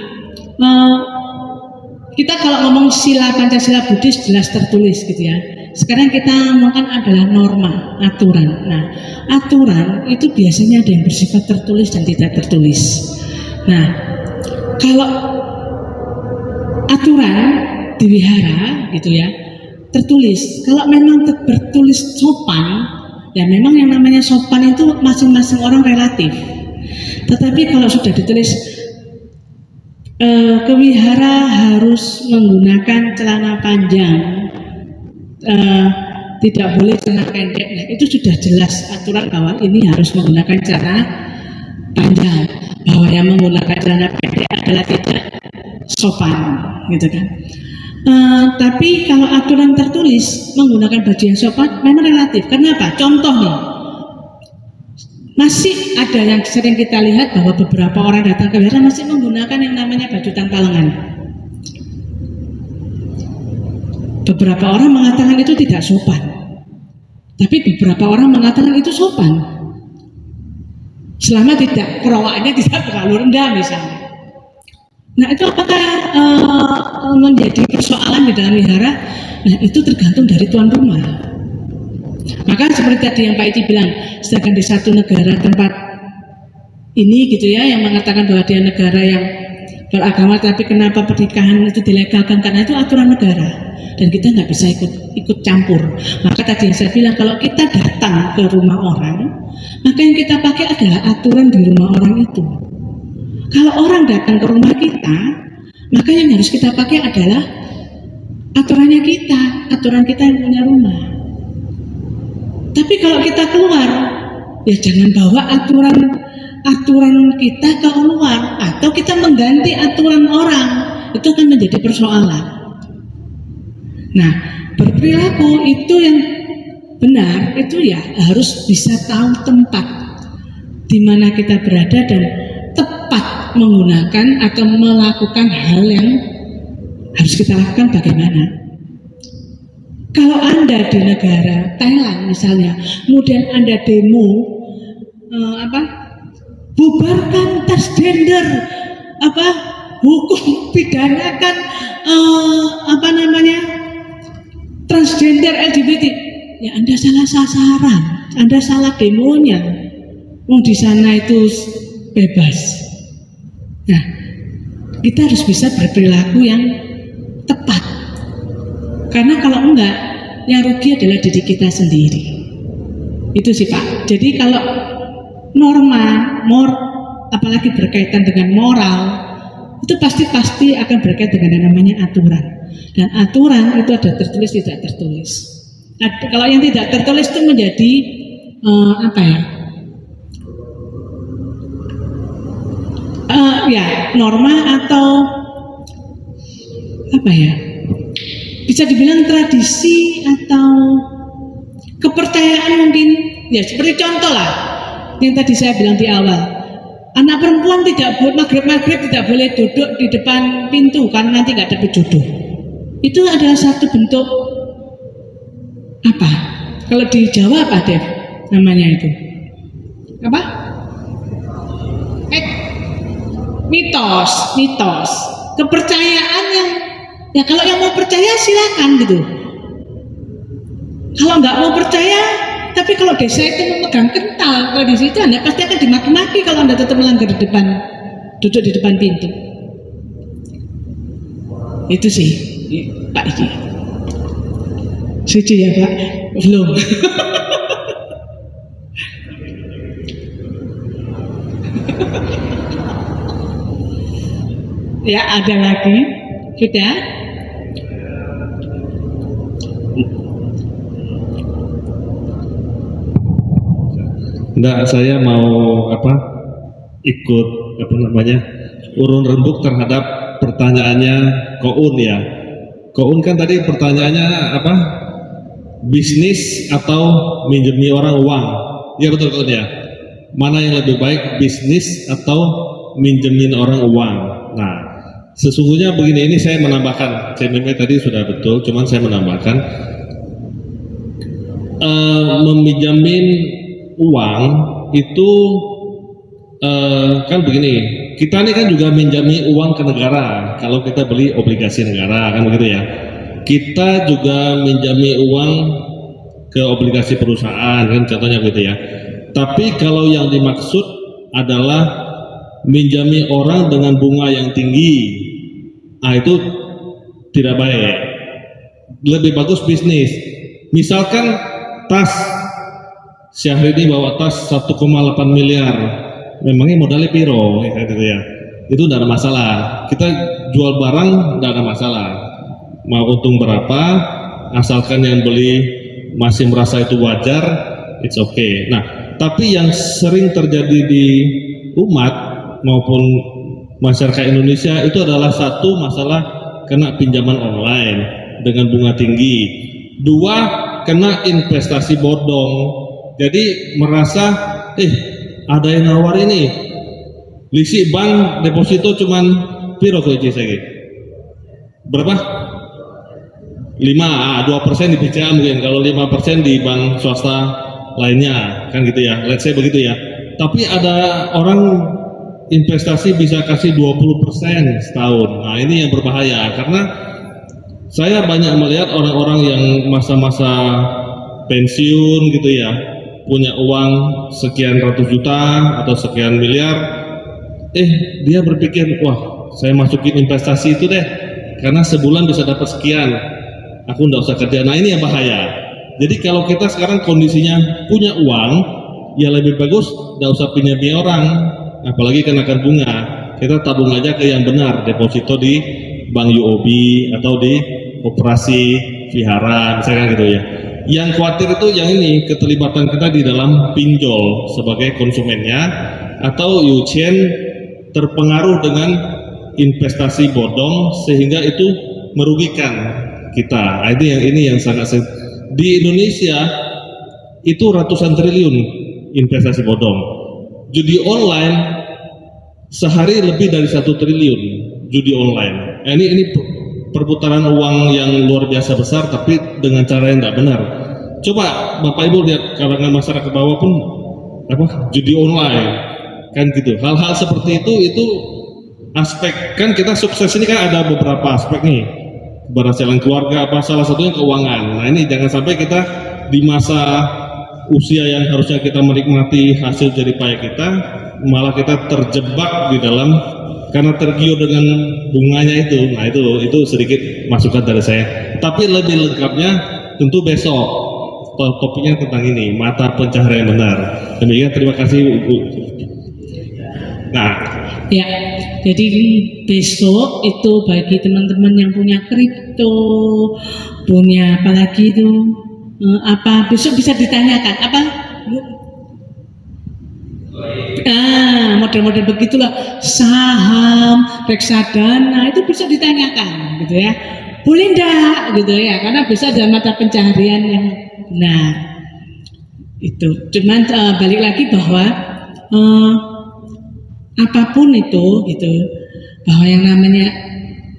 kita kalau ngomong sila Pancasila Buddhis jelas tertulis gitu ya. Sekarang kita ngomongkan adalah norma, aturan. Nah, aturan itu biasanya ada yang bersifat tertulis dan tidak tertulis. Nah, kalau aturan di wihara gitu ya, tertulis. Kalau memang bertulis sopan, ya memang yang namanya sopan itu masing-masing orang relatif. Tetapi kalau sudah ditulis kewihara harus menggunakan celana panjang, tidak boleh celana pendek, nah, itu sudah jelas aturan bahwa ini harus menggunakan celana panjang, bahwa yang menggunakan celana pendek adalah tidak sopan, gitu kan. Tapi kalau aturan tertulis menggunakan baju yang sopan memang relatif. Kenapa? Contoh nih, masih ada yang sering kita lihat bahwa beberapa orang datang ke wihara masih menggunakan yang namanya baju tanpa lengan. Beberapa orang mengatakan itu tidak sopan, tapi beberapa orang mengatakan itu sopan, selama tidak perawaannya tidak terlalu rendah misalnya. Nah itu apakah menjadi persoalan di dalam wihara? Nah itu tergantung dari tuan rumah. Maka seperti tadi yang Pak Iti bilang, sedangkan di satu negara tempat ini gitu ya, yang mengatakan bahwa dia negara yang beragama, tapi kenapa pernikahan itu dilegalkan? Karena itu aturan negara dan kita nggak bisa ikut campur. Maka tadi yang saya bilang, kalau kita datang ke rumah orang, maka yang kita pakai adalah aturan di rumah orang itu. Kalau orang datang ke rumah kita, maka yang harus kita pakai adalah aturannya kita, aturan kita yang punya rumah. Tapi kalau kita keluar, ya jangan bawa aturan kita ke luar, atau kita mengganti aturan orang, itu akan menjadi persoalan. Nah, berperilaku itu yang benar, itu ya harus bisa tahu tempat di mana kita berada dan tepat menggunakan atau melakukan hal yang harus kita lakukan bagaimana. Kalau Anda di negara Thailand misalnya, kemudian Anda demo bubarkan transgender, hukum pidanakan transgender LGBT, ya Anda salah sasaran, Anda salah demonya. Di sana itu bebas. Nah, kita harus bisa berperilaku yang tepat. Karena kalau enggak, yang rugi adalah diri kita sendiri. Itu sih Pak. Jadi kalau apalagi berkaitan dengan moral, itu pasti akan berkaitan dengan yang namanya aturan. Dan aturan itu ada tertulis, tidak tertulis. Nah, kalau yang tidak tertulis itu menjadi Ya, norma atau apa ya? Bisa dibilang tradisi atau kepercayaan mungkin. Ya, seperti contoh lah yang tadi saya bilang di awal. Anak perempuan tidak boleh maghrib tidak boleh duduk di depan pintu karena nanti nggak dapat jodoh. Itu adalah satu bentuk apa? Kalau di Jawa apa, Dev? Namanya itu apa? Mitos, kepercayaan yang ya kalau yang mau percaya silakan gitu. Kalau nggak mau percaya, tapi kalau desa itu memegang kental tradisi itu, Anda pasti akan dimaki-maki kalau Anda tetap melanggar duduk di depan pintu. Itu sih, Pak Iki. Setuju ya Pak? Belum. Ya, ada lagi. Sudah? Enggak, saya mau ikut urun rembuk terhadap pertanyaannya Koun ya. Koun kan tadi pertanyaannya bisnis atau minjemi orang uang? Ya betul Koun ya. Mana yang lebih baik, bisnis atau minjemin orang uang? Nah, sesungguhnya begini, ini saya menambahkan, CMM tadi sudah betul, cuman saya menambahkan meminjamin uang itu kan begini, kita ini kan juga minjami uang ke negara kalau kita beli obligasi negara, kan begitu ya. Kita juga minjami uang ke obligasi perusahaan, kan contohnya begitu ya. Tapi kalau yang dimaksud adalah minjami orang dengan bunga yang tinggi, itu tidak baik. Lebih bagus bisnis. Misalkan tas, Syahrini bawa tas 1,8 miliar, memangnya modalnya piro, gitu ya. Itu tidak ada masalah. Kita jual barang tidak ada masalah. Mau untung berapa, asalkan yang beli masih merasa itu wajar, it's okay. Nah, tapi yang sering terjadi di umat maupun masyarakat Indonesia itu adalah satu, masalah kena pinjaman online dengan bunga tinggi. Dua, kena investasi bodong. Jadi merasa ada yang nawar ini, lisi bank deposito cuman piro kok lagi? Berapa? 2% di BCA mungkin, kalau 5% di bank swasta lainnya, kan gitu ya, let's say begitu ya. Tapi ada orang investasi bisa kasih 20% setahun. Nah, ini yang berbahaya, karena saya banyak melihat orang-orang yang masa-masa pensiun gitu ya, punya uang sekian ratus juta atau sekian miliar, dia berpikir, wah saya masukin investasi itu deh, karena sebulan bisa dapat sekian, aku nggak usah kerja. Nah, ini yang bahaya. Jadi kalau kita sekarang kondisinya punya uang, ya lebih bagus nggak usah pinjami orang, apalagi kenakan bunga. Kita tabung aja ke yang benar, deposito di bank UOB atau di koperasi Vihara, misalkan gitu ya. Yang khawatir itu yang ini, keterlibatan kita di dalam pinjol sebagai konsumennya, atau Yuchen terpengaruh dengan investasi bodong sehingga itu merugikan kita. Nah, ini yang sangat di Indonesia itu ratusan triliun investasi bodong. Judi online sehari lebih dari 1 triliun judi online. Nah, ini perputaran uang yang luar biasa besar, tapi dengan cara yang tidak benar. Coba Bapak Ibu lihat kalangan masyarakat bawah pun judi online, kan gitu. Hal-hal seperti itu aspek, kan kita sukses ini kan ada beberapa aspek nih, keberhasilan keluarga, salah satunya keuangan. Nah, ini jangan sampai kita di masa usia yang harusnya kita menikmati hasil jerih payah kita, malah kita terjebak di dalam karena tergiur dengan bunganya itu. Nah, itu sedikit masukan dari saya. Tapi lebih lengkapnya tentu besok topiknya tentang ini, mata pencaharian benar. Demikian, terima kasih Bu. Nah, ya, jadi besok itu bagi teman-teman yang punya kripto, punya apalagi itu besok bisa ditanyakan apa? Model-model begitulah, saham, reksadana itu bisa ditanyakan gitu ya. Boleh enggak gitu ya, karena bisa ada mata pencaharian yang benar. Itu cuman balik lagi bahwa apapun itu gitu, bahwa yang namanya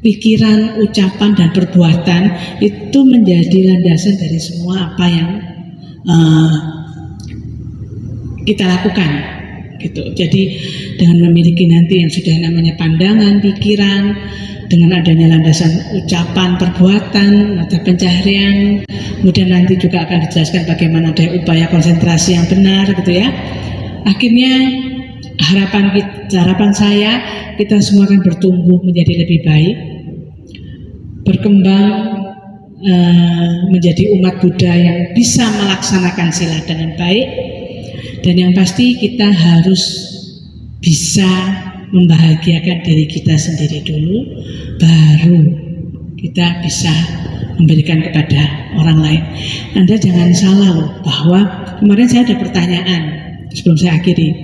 pikiran, ucapan dan perbuatan itu menjadi landasan dari semua apa yang kita lakukan gitu. Jadi dengan memiliki nanti yang sudah namanya pandangan, pikiran, dengan adanya landasan ucapan, perbuatan, mata pencaharian, kemudian nanti juga akan dijelaskan bagaimana ada upaya konsentrasi yang benar gitu ya. Akhirnya harapan saya kita semua akan bertumbuh menjadi lebih baik, berkembang menjadi umat Buddha yang bisa melaksanakan sila dengan baik, dan yang pasti kita harus bisa membahagiakan diri kita sendiri dulu, baru kita bisa memberikan kepada orang lain. Anda jangan salah loh, bahwa kemarin saya ada pertanyaan sebelum saya akhiri,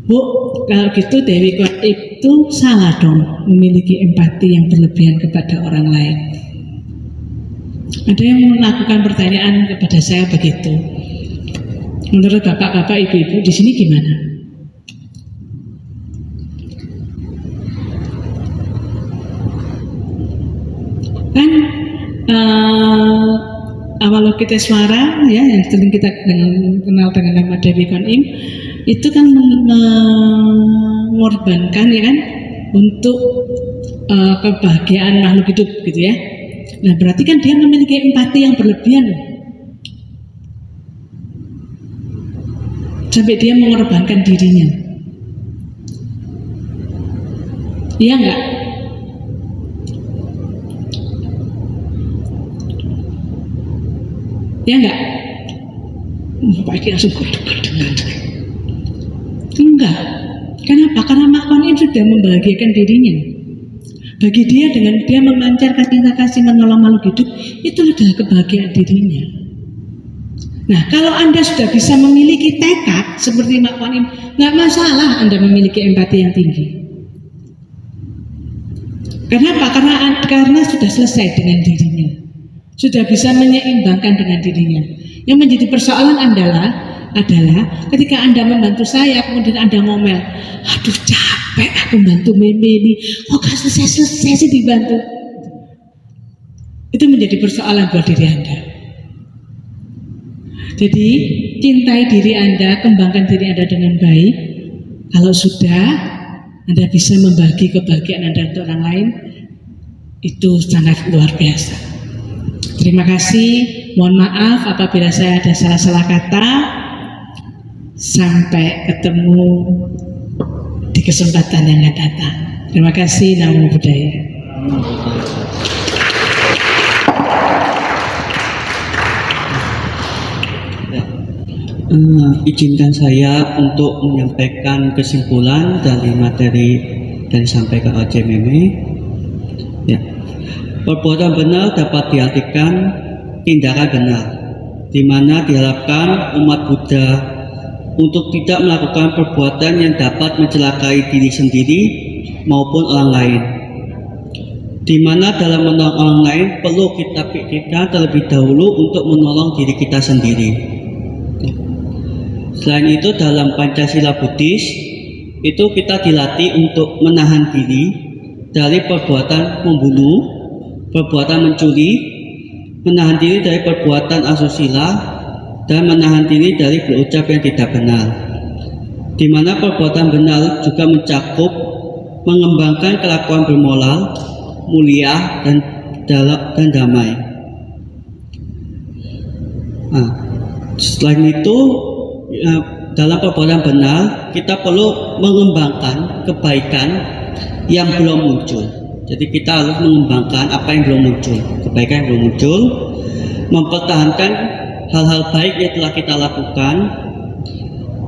Bu, kalau gitu Dewi Kwan itu salah dong memiliki empati yang berlebihan kepada orang lain. Ada yang melakukan pertanyaan kepada saya begitu. Menurut bapak-bapak, ibu-ibu di sini gimana? Kan Avalokitesvara ya, yang sering kita kenal dengan nama Dewi Kwan Im, itu kan mengorbankan ya kan untuk kebahagiaan makhluk hidup gitu ya. Nah berarti kan dia memiliki empati yang berlebihan, sampai dia mengorbankan dirinya. Iya enggak? Ya enggak? Pak Iki langsung dengan enggak. Kenapa? Karena Mak Kwan Im sudah membahagiakan dirinya. Bagi dia, dengan dia memancarkan cinta kasih menolong makhluk hidup, itu adalah kebahagiaan dirinya. Nah, kalau Anda sudah bisa memiliki tekad seperti Mak Kwan Im, nggak masalah Anda memiliki empati yang tinggi. Kenapa? Karena sudah selesai dengan dirinya, sudah bisa menyeimbangkan dengan dirinya. Yang menjadi persoalan adalah ketika Anda membantu saya, kemudian Anda ngomel, aduh capek aku bantu Meme ini, kok gak selesai sih dibantu. Itu menjadi persoalan buat diri Anda. Jadi cintai diri Anda, kembangkan diri Anda dengan baik. Kalau sudah Anda bisa membagi kebahagiaan Anda untuk orang lain, itu sangat luar biasa. Terima kasih, mohon maaf apabila saya ada salah-salah kata. Sampai ketemu di kesempatan yang akan datang. Terima kasih, Namo Buddhaya. Izinkan saya untuk menyampaikan kesimpulan dari materi yang disampaikan oleh Meme. Ya. Perbuatan benar dapat diartikan tindakan benar, di mana diharapkan umat Buddha untuk tidak melakukan perbuatan yang dapat mencelakai diri sendiri maupun orang lain. Di mana dalam menolong orang lain perlu kita pikirkan terlebih dahulu untuk menolong diri kita sendiri. Selain itu dalam Pancasila Buddhis itu kita dilatih untuk menahan diri dari perbuatan membunuh, perbuatan mencuri, menahan diri dari perbuatan asusila, dan menahan diri dari berucap yang tidak benar. Di mana perbuatan benar juga mencakup mengembangkan kelakuan bermoral, mulia, dan damai. Nah, selain itu dalam perbuatan benar kita perlu mengembangkan kebaikan yang belum muncul. Jadi kita harus mengembangkan apa yang belum muncul, kebaikan yang belum muncul, mempertahankan hal-hal baik yang telah kita lakukan,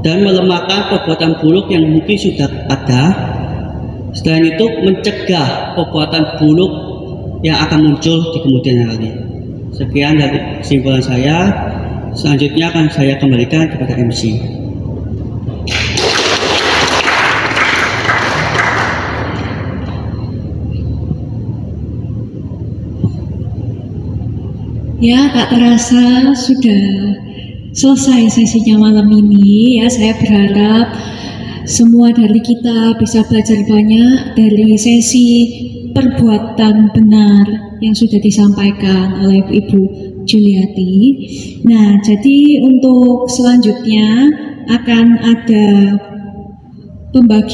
dan melemahkan perbuatan buruk yang mungkin sudah ada. Selain itu mencegah perbuatan buruk yang akan muncul di kemudian hari. Sekian dari kesimpulan saya. Selanjutnya akan saya kembalikan kepada MC. Ya, tak terasa sudah selesai sesinya malam ini. Ya, saya berharap semua dari kita bisa belajar banyak dari sesi perbuatan benar yang sudah disampaikan oleh Ibu Juliati. Nah, jadi untuk selanjutnya akan ada pembagian